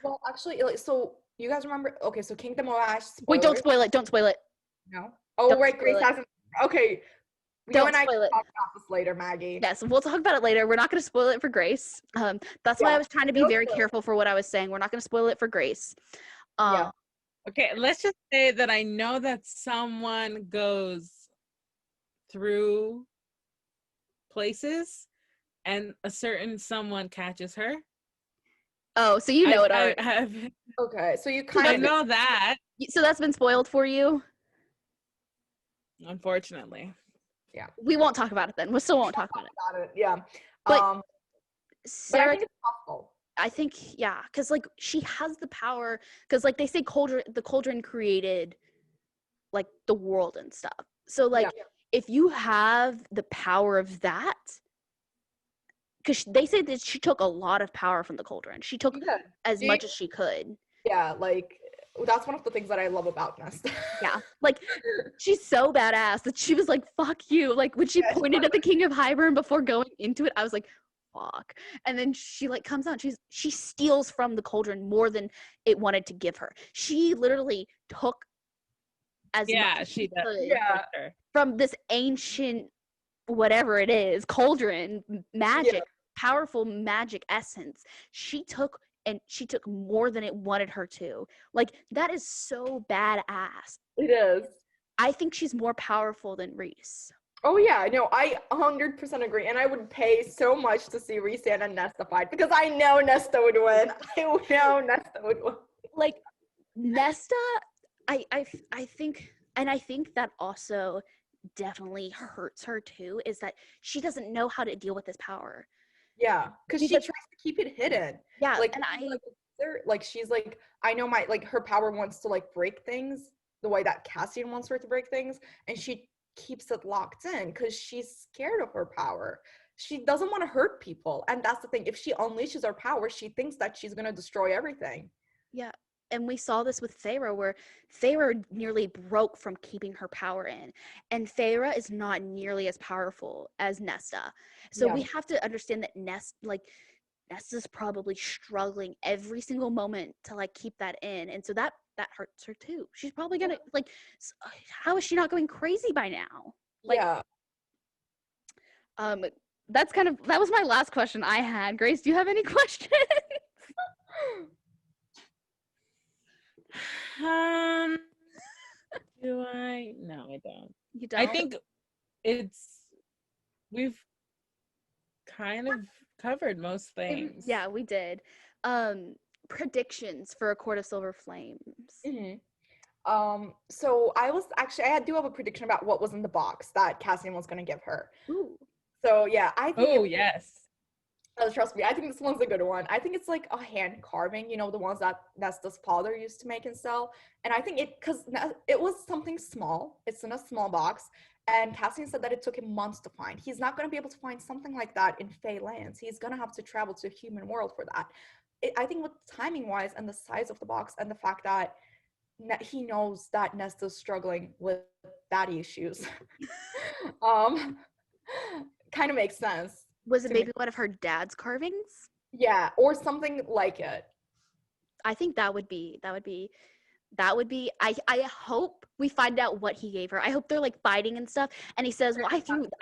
Well, actually, like, so you guys remember? Okay, so Kingdom of Ash. Spoilers. Wait, don't spoil it. Don't spoil it. No. Oh, right. Grace hasn't. Okay. Don't you and I spoil can talk about this later, Maggie. Yes, we'll talk about it later. We're not going to spoil it for Grace. That's why I was trying to be very careful for what I was saying. We're not going to spoil it for Grace. Okay, let's just say that I know that someone goes through places and a certain someone catches her. Oh, so you know it I already. have Okay, so you I kind of know that, So that's been spoiled for you? unfortunately. We won't talk about it then. We still won't talk about it. got it. Yeah. But But I Sarah, think it's possible. I think, yeah, because like she has the power, because like they say the cauldron created like the world and stuff. So like if you have the power of that, because they say that she took a lot of power from the cauldron. She took Yeah. as much as she could. Yeah, like that's one of the things that I love about Nesta. Yeah, like she's so badass that she was like, "Fuck you!" Like when she pointed at the King of Hybern before going into it, I was like, "Fuck!" And then she like comes out. She steals from the cauldron more than it wanted to give her. She literally took as much Yeah, as she does. could Yeah. For sure. from this ancient whatever it is cauldron magic, powerful magic essence. She took more than it wanted her to. Like that is so badass. It is. I think she's more powerful than Reese. Oh yeah, no, I 100% agree, and I would pay so much to see Rhysand and Nesta fight because I know Nesta would win. I know Nesta would win. Like Nesta, I think, and I think that also definitely hurts her too, is that she doesn't know how to deal with this power. Yeah, because she tries to keep it hidden. Yeah, Like, and she's like, I know my like her power wants to like break things the way that Cassian wants her to break things, and she keeps it locked in because she's scared of her power. She doesn't want to hurt people, and that's the thing. If she unleashes her power, she thinks that she's gonna destroy everything. yeah, and we saw this with Feyre, where Feyre nearly broke from keeping her power in, and Feyre is not nearly as powerful as Nesta. So we have to understand that Nesta's probably struggling every single moment to like keep that in, and so that hurts her too. She's probably gonna like, how is she not going crazy by now? Like, Yeah. that was my last question I had. Grace, do you have any questions? Do I? No, I don't. You don't? I think we've kind of covered most things. Yeah, we did. Predictions for A Court of Silver Flames. So I do have a prediction about what was in the box that Cassian was gonna give her. Ooh. So yeah, I think Yes. trust me, I think this one's a good one. I think it's like a hand carving, the ones that Nesta's father used to make and sell. And I think because it was something small. It's in a small box. And Cassian said that it took him months to find. He's not going to be able to find something like that in Fey lands. He's going to have to travel to a human world for that. I think with timing-wise and the size of the box and the fact that he knows that Nesta's struggling with daddy issues, kind of makes sense. Was it maybe one of her dad's carvings? Yeah, or something like it. I think that would be I hope we find out what he gave her. I hope they're like fighting and stuff, and he says, "Well,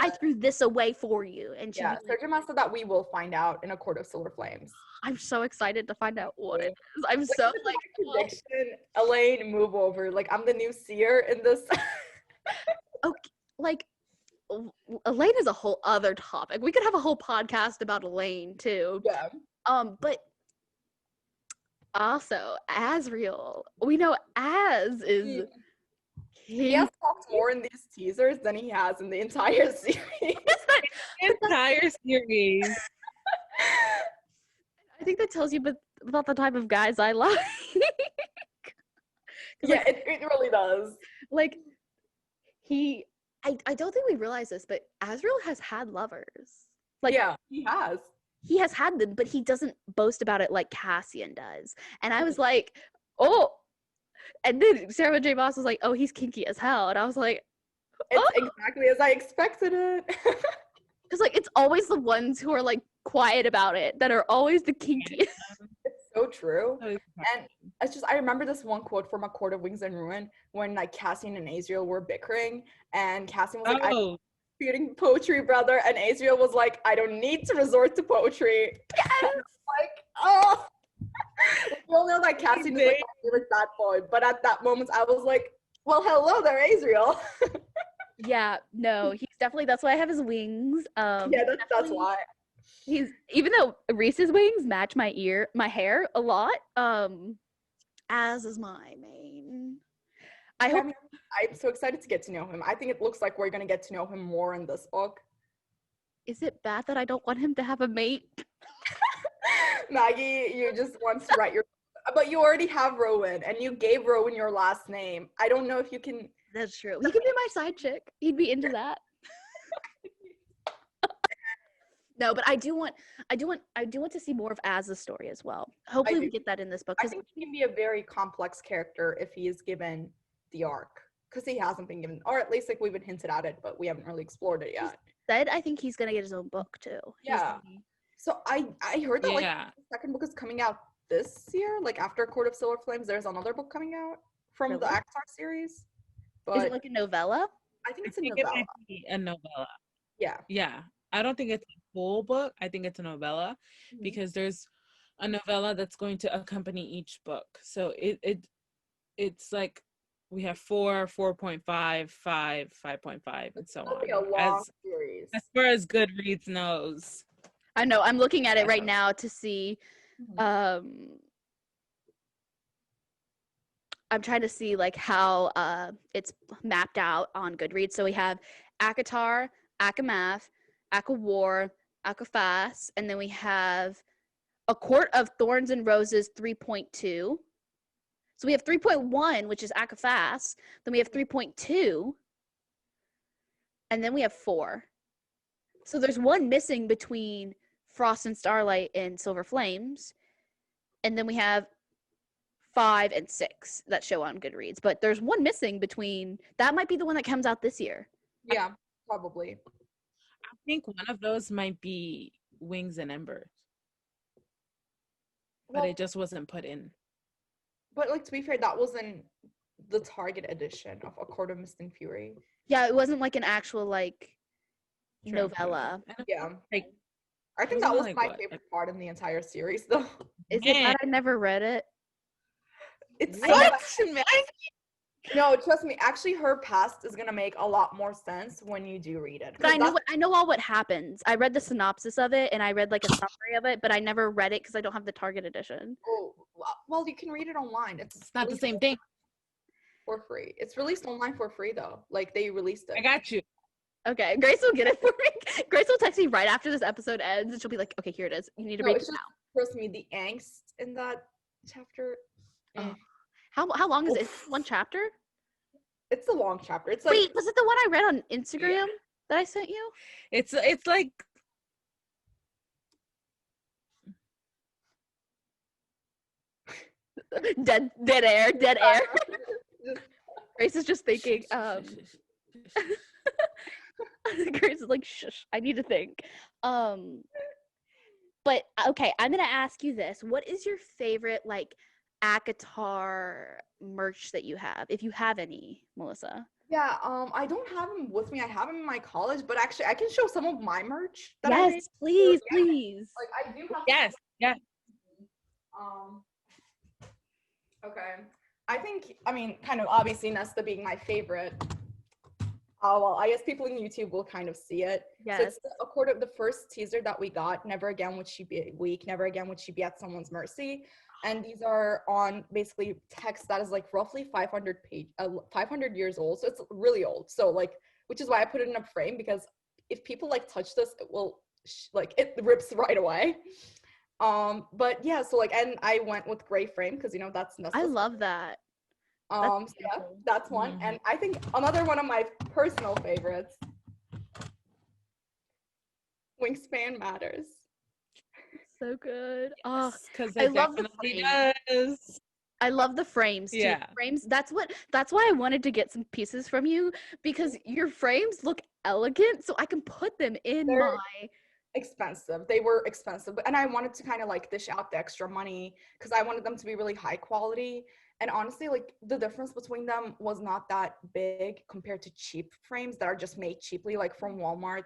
I threw this away for you." And she Sergio said that we will find out in A Court of Silver Flames. I'm so excited to find out what it is. I'm so like prediction. Elaine, move over. Like I'm the new seer in this. Okay, like Elaine is a whole other topic. We could have a whole podcast about Elaine too. Yeah. But also Asriel, we know Az is he has talked more in these teasers than he has in the entire series. Entire series. I think that tells you about the type of guys I like. Yeah, it really does. Like I don't think we realize this, but Asriel has had lovers. Like, yeah, he has. He has had them, but he doesn't boast about it like Cassian does. And I was like, oh. And then Sarah J. Maas was like, oh, he's kinky as hell. And I was like, it's exactly as I expected it. Because like it's always the ones who are like quiet about it that are always the kinkiest. It's so true. And it's just I remember this one quote from A Court of Wings and Ruin when like Cassian and Asriel were bickering, and Cassian was like, I'm reading poetry, brother, and Asriel was like, I don't need to resort to poetry. Yes! Like, oh. We all know that Cassian is like my favorite bad boy, but at that moment I was like, well, hello there, Asriel. Yeah, no, he's definitely, that's why I have his wings. Yeah, that's why. He's even though Reese's wings match my hair a lot, as is my mane. I hope mean, I'm so excited to get to know him. I think it looks like we're gonna get to know him more in this book. is it bad that I don't want him to have a mate? Maggie, you just want to write your, but you already have Rowan, and you gave Rowan your last name. I don't know if you can. That's true. He could be my side chick. He'd be into that. No, but I do want to see more of Az's story as well. Hopefully, we do. get that in this book. I Because think he can be a very complex character if he is given the arc, because he hasn't been given, or at least like we've been hinted at it, but we haven't really explored it yet. said I think he's gonna get his own book too. Yeah. So I heard that like Yeah. the second book is coming out this year, like after Court of Silver Flames. There's another book coming out from the Really? Axar series. But Is it like a novella? I think it's I a think it novella. might be a novella. Yeah. Yeah. I don't think it's a full book. I think it's a novella because there's a novella that's going to accompany each book. So it's like we have 4, 4.5, 5, 5.5, and so It'll be on. a long series. As far as Goodreads knows. I know. I'm looking at it right now to see. I'm trying to see like how it's mapped out on Goodreads. So we have Akatar, Akamath, Akawar, Akafas, and then we have A Court of Thorns and Roses 3.2. So we have 3.1, which is Akafas. Then we have 3.2, and then we have 4. So there's one missing between Frost and Starlight and Silver Flames, and then we have 5 and 6 that show on Goodreads. But there's one missing between. That might be the one that comes out this year. Yeah, probably. I think one of those might be Wings and Embers. But Well, it just wasn't put in. but like to be fair, that was in the Target edition of A Court of Mist and Fury. Yeah, it wasn't like an actual like True. novella. Yeah. Like, I think wasn't that was like my what? favorite part in the entire series, though. Is it Man. that I never read it? It's so What? no, trust me. Actually, her past is gonna make a lot more sense when you do read it. But I know all what happens. I read the synopsis of it and I read like a summary of it, but I never read it because I don't have the Target edition. Oh, well, you can read it online. It's not the released same thing. for free. It's released online for free though. Like they released it. I got you. Okay, Grace will get it for me. Grace will text me right after this episode ends and she'll be like, okay, here it is. You need to No, read it's it just, now. trust me, the angst in that chapter. Oh. How long is it? One chapter? It's a long chapter. It's like Wait, was it the one I read on Instagram that I sent you? It's like Dead air. Grace is just thinking, Grace is like, shush, I need to think. But okay, I'm gonna ask you this. What is your favorite like ACOTAR merch that you have? If you have any, Melissa. yeah, I don't have them with me. I have them in my college, but actually I can show some of my merch that I made. Yes, please, Yeah. please. Like I do have yes. Okay. I mean, kind of obviously Nesta being my favorite. Oh, well, I guess people in YouTube will kind of see it. Yes. So it's a quarter of the first teaser that we got. Never again would she be weak. Never again would she be at someone's mercy. And these are on basically text that is like roughly 500 years old. So it's really old. So like, which is why I put it in a frame, because if people like touch this, it will it rips right away. But yeah, so like, and I went with gray frame because you know that's Nesta's. I love that. So yeah, that's one. And I think another one of my personal favorites, Wingspan Matters. So good. Oh, Because I love the definitely frame. does. I love the frames too. Yeah. Frames. That's why I wanted to get some pieces from you, because your frames look elegant, so I can put them in They're my. expensive. They were expensive, and I wanted to kind of like dish out the extra money because I wanted them to be really high quality. And honestly, like the difference between them was not that big compared to cheap frames that are just made cheaply, like from Walmart.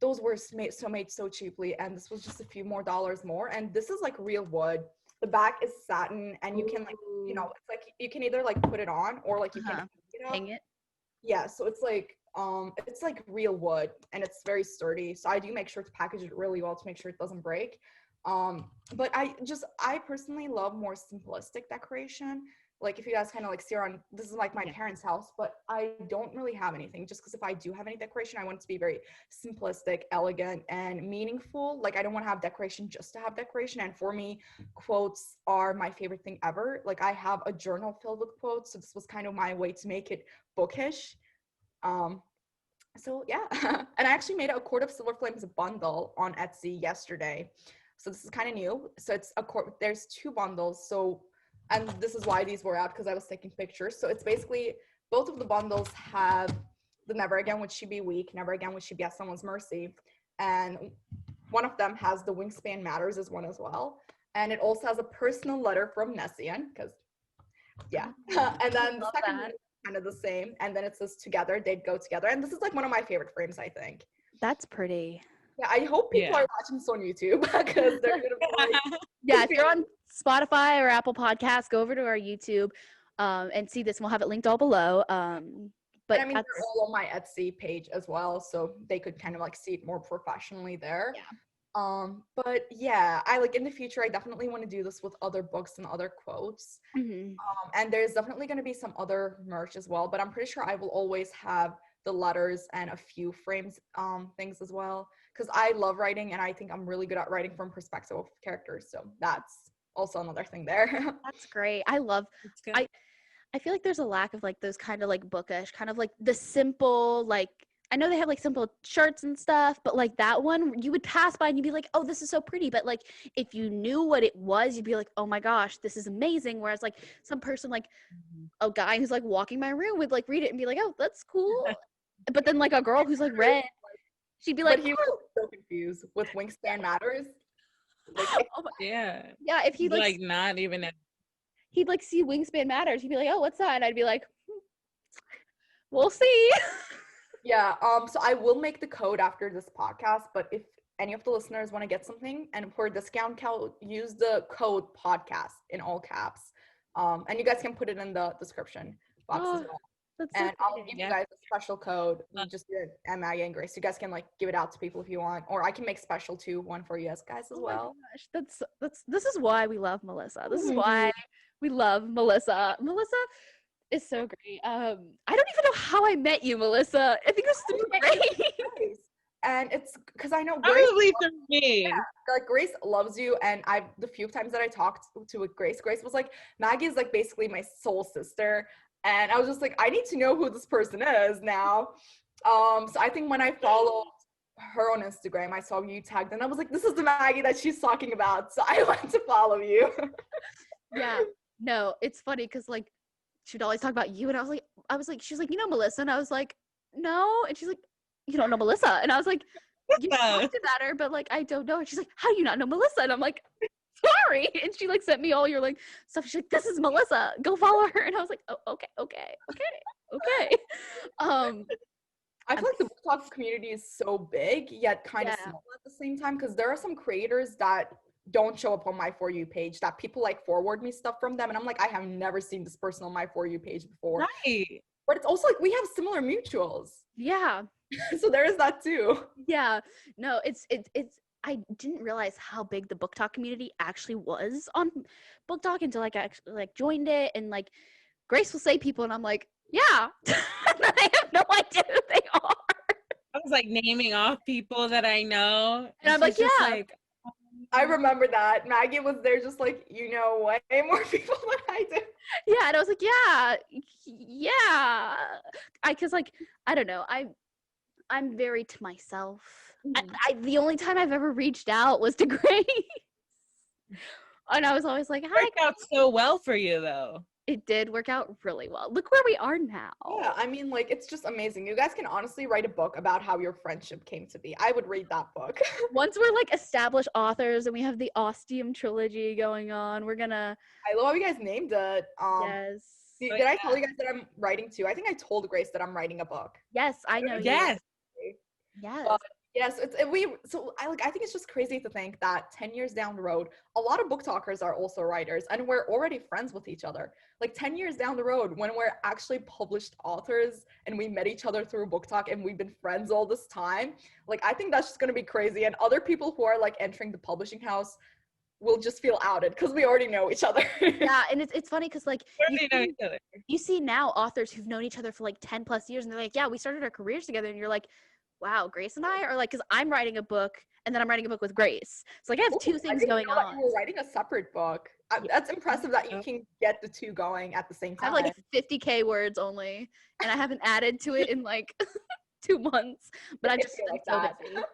Those were made so cheaply, and this was just a few more dollars more. And this is like real wood. The back is satin, and you can like, you know, it's like you can either like put it on or like you can hang it up. Hang it. Yeah, so it's like It's like real wood and it's very sturdy. So I do make sure to package it really well to make sure it doesn't break. But I personally love more simplistic decoration. Like if you guys kind of like see around, this is like my parents' house, but I don't really have anything just because if I do have any decoration, I want it to be very simplistic, elegant, and meaningful. Like I don't want to have decoration just to have decoration. And for me, quotes are my favorite thing ever. Like I have a journal filled with quotes, so this was kind of my way to make it bookish. So yeah, and I actually made a Court of Silver Flames bundle on Etsy yesterday. So this is kind of new. So it's there's 2 bundles. So, and this is why these were out because I was taking pictures. So it's basically both of the bundles have the Never Again Would She Be Weak, Never Again Would She Be at Someone's Mercy, and one of them has the Wingspan Matters as one as well, and it also has a personal letter from Nessian because and then the second one is kind of the same, and then it says together they'd go together, and this is like one of my favorite frames, I think. That's pretty. Yeah, I hope people are watching this on YouTube because they're gonna be like, yeah, if you're on Spotify or Apple Podcasts, go over to our YouTube and see this, and we'll have it linked all below. But I mean, they're all on my Etsy page as well, so they could kind of like see it more professionally there. But yeah, I like in the future I definitely want to do this with other books and other quotes. And there's definitely going to be some other merch as well, but I'm pretty sure I will always have the letters and a few frames things as well, because I love writing and I think I'm really good at writing from perspective of characters, so that's also another thing there. That's great. I feel like there's a lack of like those kind of like bookish, kind of like the simple, like I know they have like simple shirts and stuff, but like that one you would pass by and you'd be like, oh, this is so pretty. But like if you knew what it was, you'd be like, oh my gosh, this is amazing. Whereas like some person, like a guy who's like walking my room would like read it and be like, oh, that's cool. But then like a girl who's like read, she'd be like, but he was so confused with Wingspan Matters. Like, yeah, if he like not even he'd like see Wingspan Matters, he'd be like, oh, what's that? And I'd be like, we'll see. Yeah, so I will make the code after this podcast, but if any of the listeners want to get something and for a discount code, use the code podcast in all caps. And you guys can put it in the description box as well. And I'll give you guys a special code. Just do it, and Maggie and Grace. You guys can like give it out to people if you want, or I can make special one for you guys as well. My gosh, this is why we love Melissa. This is why we love Melissa. Melissa is so great. I don't even know how I met you, Melissa. I think it was through Grace. And it's because I know Grace probably through me. Yeah, like Grace loves you, and the few times that I talked to Grace was like, Maggie is like basically my soul sister. And I was just like, I need to know who this person is now. So I think when I followed her on Instagram, I saw you tagged, and I was like, this is the Maggie that she's talking about. So I went to follow you. Yeah, no, it's funny because like she'd always talk about you, and I was like, she's like, you know Melissa, and I was like, no, and she's like, you don't know Melissa, and I was like, you talked about her, but like I don't know her. She's like, how do you not know Melissa? And I'm like, sorry. And she like sent me all your like stuff. She's like, this is Melissa, go follow her. And I was like, oh, okay. I feel like the book talk community is so big yet kind of small at the same time, because there are some creators that don't show up on my For You page that people like forward me stuff from them, and I'm like, I have never seen this person on my For You page before. Right. But it's also like we have similar mutuals. Yeah. So there is that too. Yeah. No, it's I didn't realize how big the book talk community actually was on book talk until like I actually like joined it, and like Grace will say people and I'm like, yeah. I have no idea who they are. I was like naming off people that I know. And I'm like, yeah. Like, I remember that. Maggie was there just like, you know, way more people than I do. Yeah, and I was like, yeah. Cause like, I don't know. I'm very to myself. The only time I've ever reached out was to Grace. And I was always like, hi. It worked out so well for you though. It did work out really well. Look where we are now. Yeah, I mean, like, it's just amazing. You guys can honestly write a book about how your friendship came to be. I would read that book. Once we're like established authors and we have the Ostium trilogy going on, we're gonna. I love how you guys named it. Yes. Did I tell you guys that I'm writing too? I think I told Grace that I'm writing a book. Yes, I know. Yes. Yes. But Yes, I think it's just crazy to think that 10 years down the road, a lot of book talkers are also writers and we're already friends with each other. Like 10 years down the road when we're actually published authors and we met each other through book talk and we've been friends all this time, like I think that's just going to be crazy, and other people who are like entering the publishing house will just feel outed because we already know each other. Yeah, and it's funny because like We already know each other. you see now authors who've known each other for like 10 plus years and they're like, yeah, we started our careers together, and you're like, wow, Grace and I are like, because I'm writing a book and then I'm writing a book with Grace, so like I have two I things didn't going know that on. you were writing a separate book. That's impressive that you can get the two going at the same I have time. like 50K words only, and I haven't added to it in like 2 months, but I've I just feel been like so that. busy.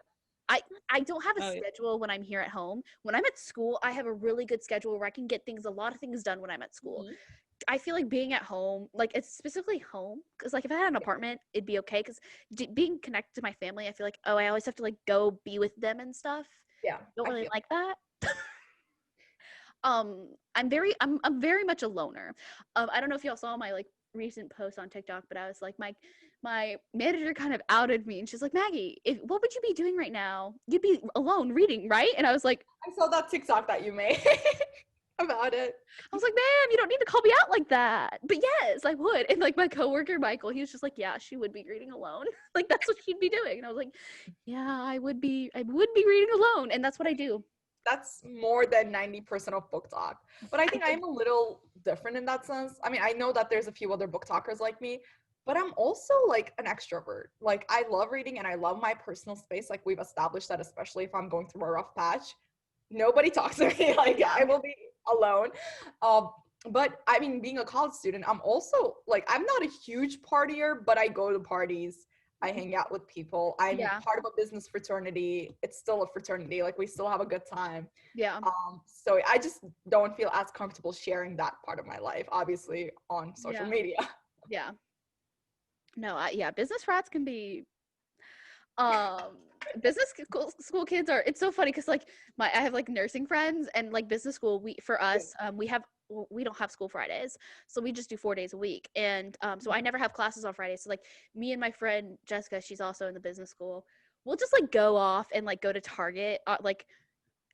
I don't have a Oh, yeah. schedule when I'm here at home. When I'm at school, I have a really good schedule where I can get a lot of things done when I'm at school. Mhm. I feel like being at home, like it's specifically home, because like if I had an apartment, it'd be okay. Because being connected to my family, I feel like, oh, I always have to like go be with them and stuff. Yeah, Don't I really feel like that. I'm very much a loner. I don't know if y'all saw my like recent post on TikTok, but I was like, my manager kind of outed me, and she's like, Maggie, what would you be doing right now? You'd be alone reading, right? And I was like, I saw that TikTok that you made about it. ma'am, you don't need to call me out like that. But yes, I would. And like my coworker Michael, he was just like, yeah, she would be reading alone. Like that's what she'd be doing. And I was like, yeah, I would be reading alone, and that's what I do. That's more than 90% of book talk. But I think I am a little different in that sense. I mean, I know that there's a few other book talkers like me, but I'm also like an extrovert. Like I love reading and I love my personal space. Like we've established that, especially if I'm going through a rough patch. Nobody talks to me. Like I will be alone. Um, but I mean, being a college student, I'm also like, I'm not a huge partier, but I go to parties. I hang out with people. I'm Yeah. part of a business fraternity. It's still a fraternity. Like we still have a good time. Yeah. So I just don't feel as comfortable sharing that part of my life, obviously, on social Yeah. media. Yeah. No, yeah, business frats can be um business school kids are, it's so funny because like I have like nursing friends, and like business school, we don't have school Fridays, so we just do 4 days a week, and so I never have classes on Fridays. So like me and my friend Jessica, she's also in the business school, we'll just like go off and like go to Target at like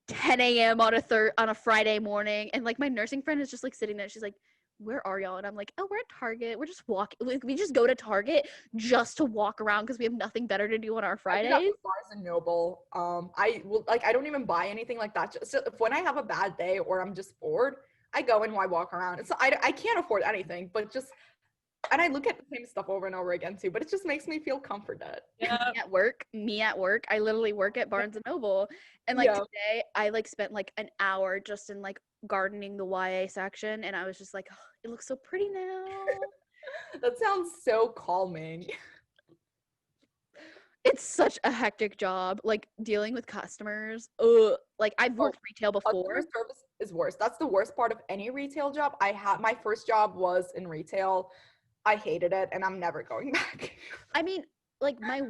10 a.m. on a Friday morning, and like my nursing friend is just like sitting there, she's like, where are y'all? And I'm like, oh, we're at Target, we're just walking, we just go to Target just to walk around because we have nothing better to do on our I do that Fridays. with Barnes and Noble. I will like I don't even buy anything like that. Just if when I have a bad day or I'm just bored, I go and I walk around. It's I can't afford anything, but just, and I look at the same stuff over and over again too. But it just makes me feel comforted. Yeah. Me at work, I literally work at Barnes and Noble, and like Yeah. today I like spent like an hour just in like gardening the YA section, and I was just like, oh, it looks so pretty now. That sounds so calming. It's such a hectic job, like dealing with customers. Ugh. Like I've worked retail before. Customer service is worse. That's the worst part of any retail job. I had my first job was in retail. I hated it and I'm never going back. I mean, like my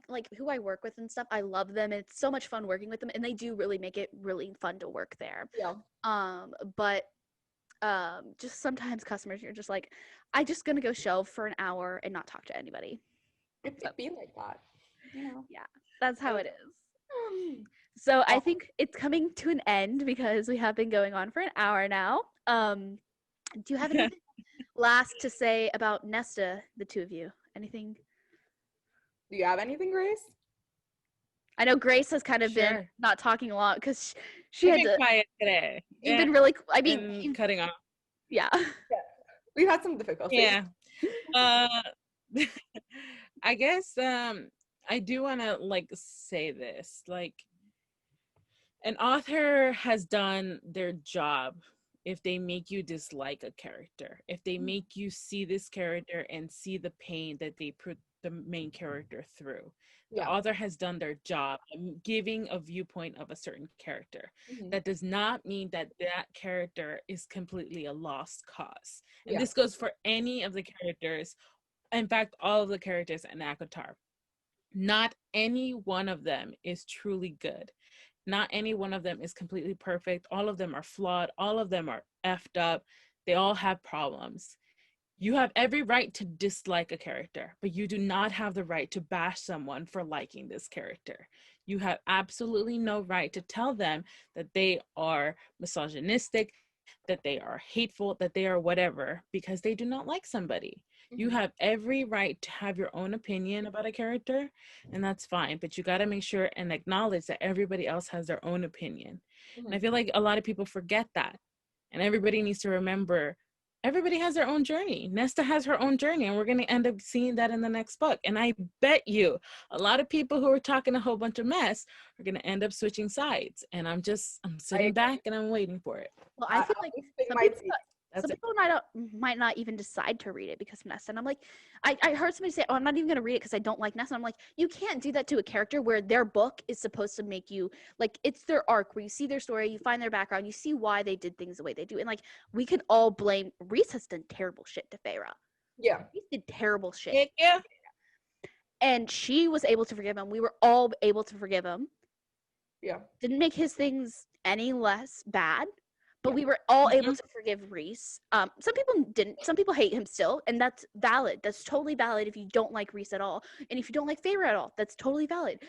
like who I work with and stuff, I love them. It's so much fun working with them, and they do really make it really fun to work there. Yeah. But just sometimes customers, you're just like, I just gonna go shelve for an hour and not talk to anybody. It'd be like that. You know. Yeah, that's how it is. So I think it's coming to an end because we have been going on for an hour now. Do you have anything last to say about Nesta, the two of you? Anything? Do you have anything, Grace? I know Grace has kind of been Sure. not talking a lot because she I've had been to. quiet today. You've been really. I mean, And cutting off. yeah. We've had some difficulties. Yeah. I guess I do want to like say this, like an author has done their job if they make you dislike a character, if they make you see this character and see the pain that they put the main character through. The Yeah. author has done their job giving a viewpoint of a certain character. Mhm. That does not mean that that character is completely a lost cause. And Yeah. this goes for any of the characters, in fact, all of the characters in ACOTAR. Not any one of them is truly good. Not any one of them is completely perfect. All of them are flawed. All of them are effed up. They all have problems. You have every right to dislike a character, but you do not have the right to bash someone for liking this character. You have absolutely no right to tell them that they are misogynistic, that they are hateful, that they are whatever, because they do not like somebody. You have every right to have your own opinion about a character, and that's fine, but you got to make sure and acknowledge that everybody else has their own opinion. And I feel like a lot of people forget that, and everybody needs to remember everybody has their own journey. Nesta has her own journey, and we're going to end up seeing that in the next book. And I bet you a lot of people who are talking a whole bunch of mess are going to end up switching sides. And I'm sitting back and I'm waiting for it. Well, I feel like some people might not even decide to read it because of Nesta. And I'm like, I heard somebody say, oh, I'm not even going to read it because I don't like Nesta. I'm like, you can't do that to a character where their book is supposed to make you, like, it's their arc where you see their story, you find their background, you see why they did things the way they do. And, like, we can all blame, Reese has done terrible shit to Feyre. Yeah. Reese did terrible shit. Yeah. And she was able to forgive him. We were all able to forgive him. Yeah. Didn't make his things any less bad. But we were all able to forgive Reese. Some people didn't. Some people hate him still, and that's valid. That's totally valid if you don't like Reese at all. And if you don't like Feyre at all, that's totally valid.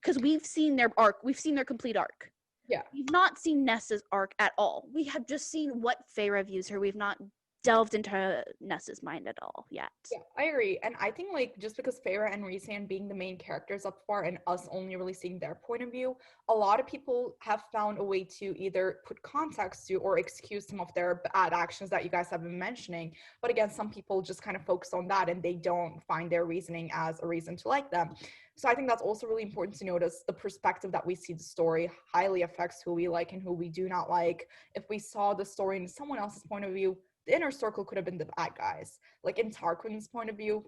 Because we've seen their arc. We've seen their complete arc. Yeah. We've not seen Nesta's arc at all. We have just seen what Feyre views her. We've not delved into Nesta's mind at all yet. Yeah, I agree. And I think, like, just because Feyre and Rhysand being the main characters up far and us only really seeing their point of view, a lot of people have found a way to either put context to or excuse some of their bad actions that you guys have been mentioning. But again, some people just kind of focus on that and they don't find their reasoning as a reason to like them. So I think that's also really important to notice. The perspective that we see the story highly affects who we like and who we do not like. If we saw the story in someone else's point of view, the inner circle could have been the bad guys. Like in Tarquin's point of view,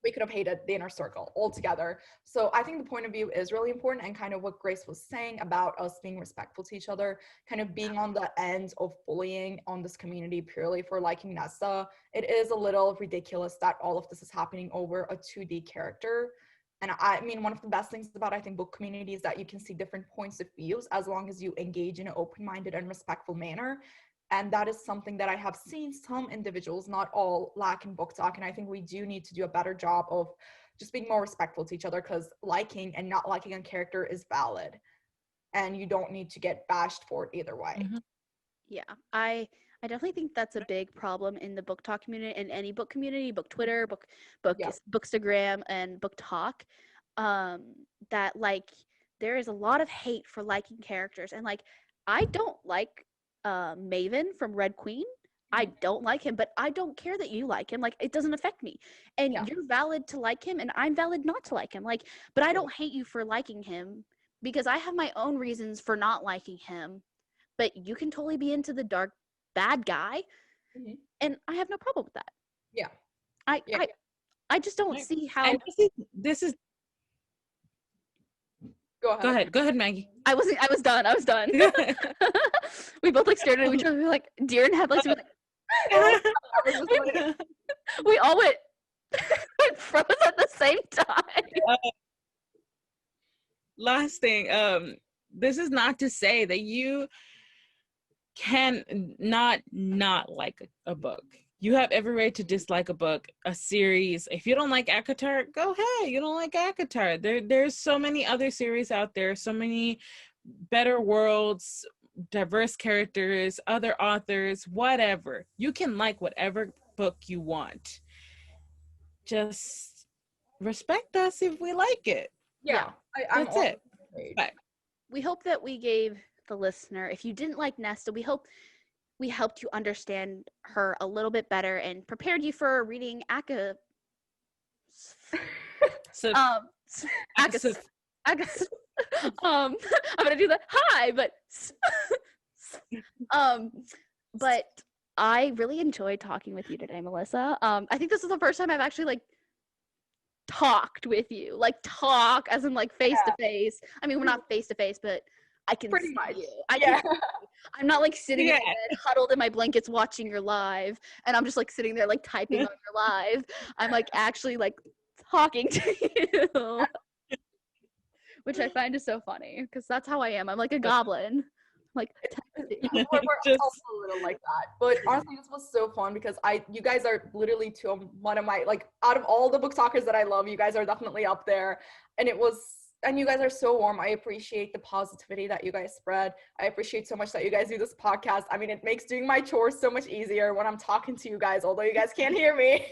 we could have hated the inner circle altogether. So I think the point of view is really important, and kind of what Grace was saying about us being respectful to each other, kind of being on the end of bullying on this community purely for liking Nesta. It is a little ridiculous that all of this is happening over a 2D character. And I mean, one of the best things about, I think, book community is that you can see different points of views as long as you engage in an open-minded and respectful manner. And that is something that I have seen some individuals, not all, lack in book talk. And I think we do need to do a better job of just being more respectful to each other, because liking and not liking a character is valid. And you don't need to get bashed for it either way. Yeah, I definitely think that's a big problem in the book talk community, in any book community, book Twitter, Bookstagram, and book talk. That, like, there is a lot of hate for liking characters. And, like, I don't like Maven from Red Queen. I don't like him, but I don't care that you like him. Like, it doesn't affect me. And you're valid to like him, and I'm valid not to like him. Like, but I don't hate you for liking him, because I have my own reasons for not liking him. But you can totally be into the dark bad guy, and I have no problem with that. Yeah. I just don't see how. And this is Go ahead, Maggie. I was done. We both, like, stared at each other. We were like deer in headlights. We all went froze at the same time. Last thing, this is not to say that you can not like a book. You have every right to dislike a book, a series. If you don't like ACOTAR, go ahead. You don't like ACOTAR. There's so many other series out there, so many better worlds, diverse characters, other authors, whatever. You can like whatever book you want. Just respect us if we like it. Yeah. That's it. But we hope that we gave the listener, if you didn't like Nesta, we hope we helped you understand her a little bit better and prepared you for reading I'm gonna do the hi, but I really enjoyed talking with you today, Melissa. I think this is the first time I've actually, like, talked with you, like, talk as in, like, face to face. I mean, we're not face to face, but I can pretty see much you. I'm not, like, sitting in bed, huddled in my blankets watching your live, and I'm just, like, sitting there, like, typing on your live. I'm, like, actually, like, talking to you, which I find is so funny, because that's how I am. I'm like a goblin. Like, we're Just- also a little like that. But honestly, this was so fun because you guys are literally one of my, like, out of all the book talkers that I love, you guys are definitely up there. And you guys are so warm. I appreciate the positivity that you guys spread. I appreciate so much that you guys do this podcast. I mean, it makes doing my chores so much easier when I'm talking to you guys, although you guys can't hear me.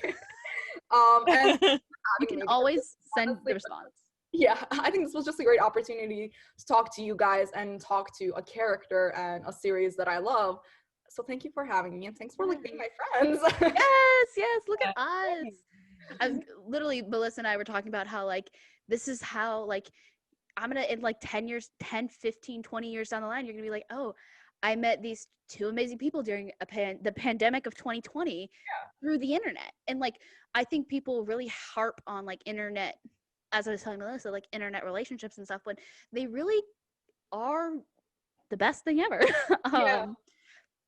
And you can always send the response. Yeah, I think this was just a great opportunity to talk to you guys and talk to a character and a series that I love. So thank you for having me, and thanks for like being my friends. Yes, look at us. Melissa and I were talking about how like this is how like I'm gonna in like 10 years, 10, 15, 20 years down the line, you're gonna be like, oh, I met these two amazing people during the pandemic of 2020 through the internet. And like I think people really harp on like internet, as I was telling Melissa, like internet relationships and stuff, when they really are the best thing ever.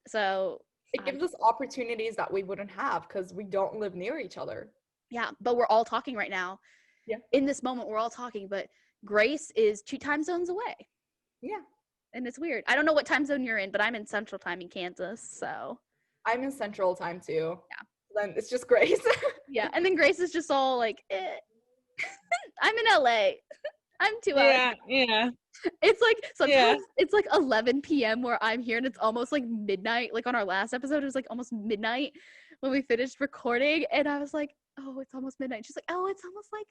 So it gives us opportunities that we wouldn't have because we don't live near each other. Yeah, but we're all talking right now. Yeah. In this moment, we're all talking, but Grace is 2 time zones away. Yeah. And it's weird. I don't know what time zone you're in, but I'm in Central Time in Kansas, so. I'm in Central Time too. Yeah. Then it's just Grace. Yeah, and then Grace is just all like, I'm in LA. I'm 2 hours. Yeah. It's like sometimes it's like 11 p.m. where I'm here, and it's almost like midnight. Like on our last episode, it was like almost midnight when we finished recording, and I was like, oh, it's almost midnight. She's like, oh, it's almost like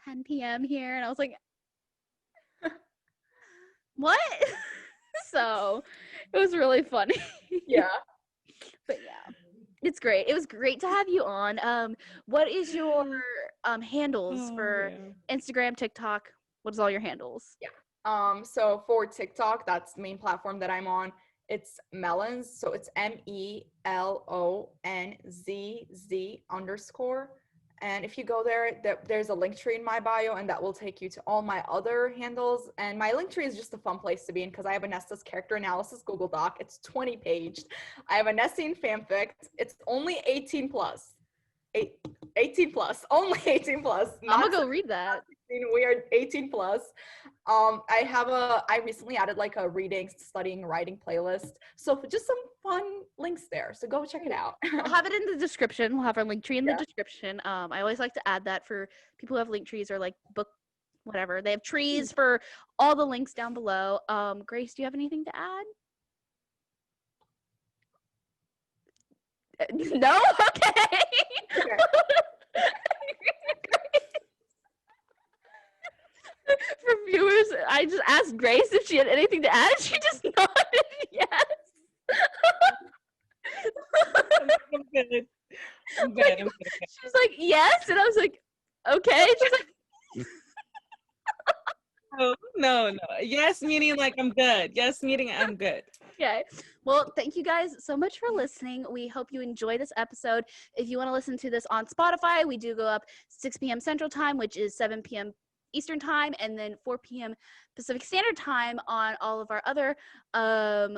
10 p.m. here, and I was like, what? So it was really funny. Yeah. But yeah, it's great. It was great to have you on. What is your handles for Instagram, TikTok? What is all your handles? Yeah. So for TikTok, that's the main platform that I'm on. It's Melons. So it's MELONZZ_. And if you go there, there's a link tree in my bio, and that will take you to all my other handles. And my link tree is just a fun place to be in because I have a Nesta's character analysis Google Doc. It's 20-paged. I have a Nestine fanfic. It's only 18 plus. 18 plus. Only 18 plus. I'm gonna go read that. We are 18 plus. I recently added like a reading, studying, writing playlist. So just some fun links there. So go check it out. We'll have it in the description. We'll have our link tree in the description. I always like to add that for people who have link trees or like book, whatever. They have trees for all the links down below. Grace, do you have anything to add? No? Okay. For viewers, I just asked Grace if she had anything to add. She just nodded yes. I'm good. I'm good. She's like, yes. And I was like, okay. She's like, No. Yes, meaning like I'm good. Yes, meaning I'm good. okay. Well, thank you guys so much for listening. We hope you enjoy this episode. If you want to listen to this on Spotify, we do go up 6 p.m. Central Time, which is 7 p.m. Eastern Time, and then 4 p.m. Pacific Standard Time on all of our other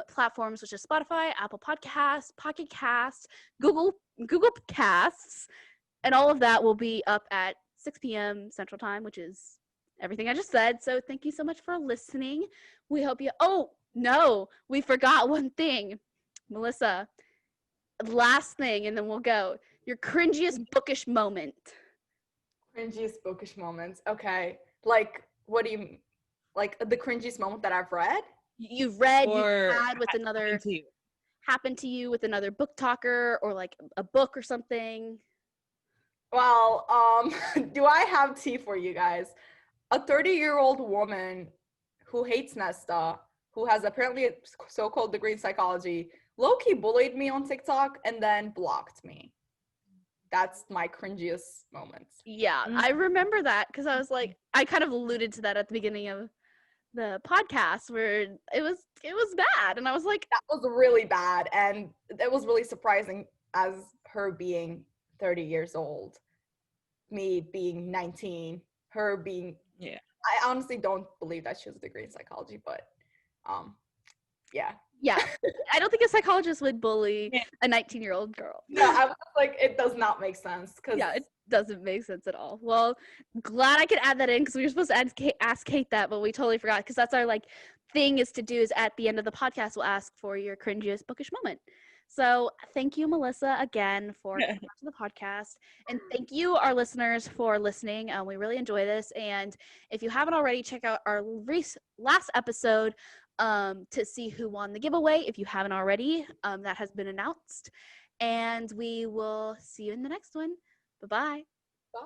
platforms, which is Spotify, Apple Podcasts, Pocket Casts, Google Casts, and all of that will be up at 6 p.m. Central Time, which is everything I just said. So thank you so much for listening. We hope you. Oh no, we forgot one thing, Melissa. Last thing, and then we'll go. Your cringiest bookish moment. Cringiest bookish moments. Okay. Like, what do you like? The cringiest moment that I've read? You've read, Or you've had with another, happened to you with another book talker, or like a book or something. Well, do I have tea for you guys? A 30-year-old woman who hates Nesta, who has apparently a so-called degree in psychology, low-key bullied me on TikTok and then blocked me. That's my cringiest moments. Yeah, I remember that because I was like, I kind of alluded to that at the beginning of the podcast where it was bad, and I was like, that was really bad, and it was really surprising as her being 30 years old, me being 19, her being I honestly don't believe that she has a degree in psychology, but yeah. I don't think a psychologist would bully a 19-year-old girl. No, I was like, it does not make sense because doesn't make sense at all. Well, glad I could add that in because we were supposed to ask Kate that, but we totally forgot because that's our like thing is to do is at the end of the podcast we'll ask for your cringiest bookish moment. So thank you, Melissa, again for coming on to the podcast, and thank you, our listeners, for listening. We really enjoy this, and if you haven't already, check out our last episode to see who won the giveaway. If you haven't already, that has been announced, and we will see you in the next one. Bye-bye. Bye.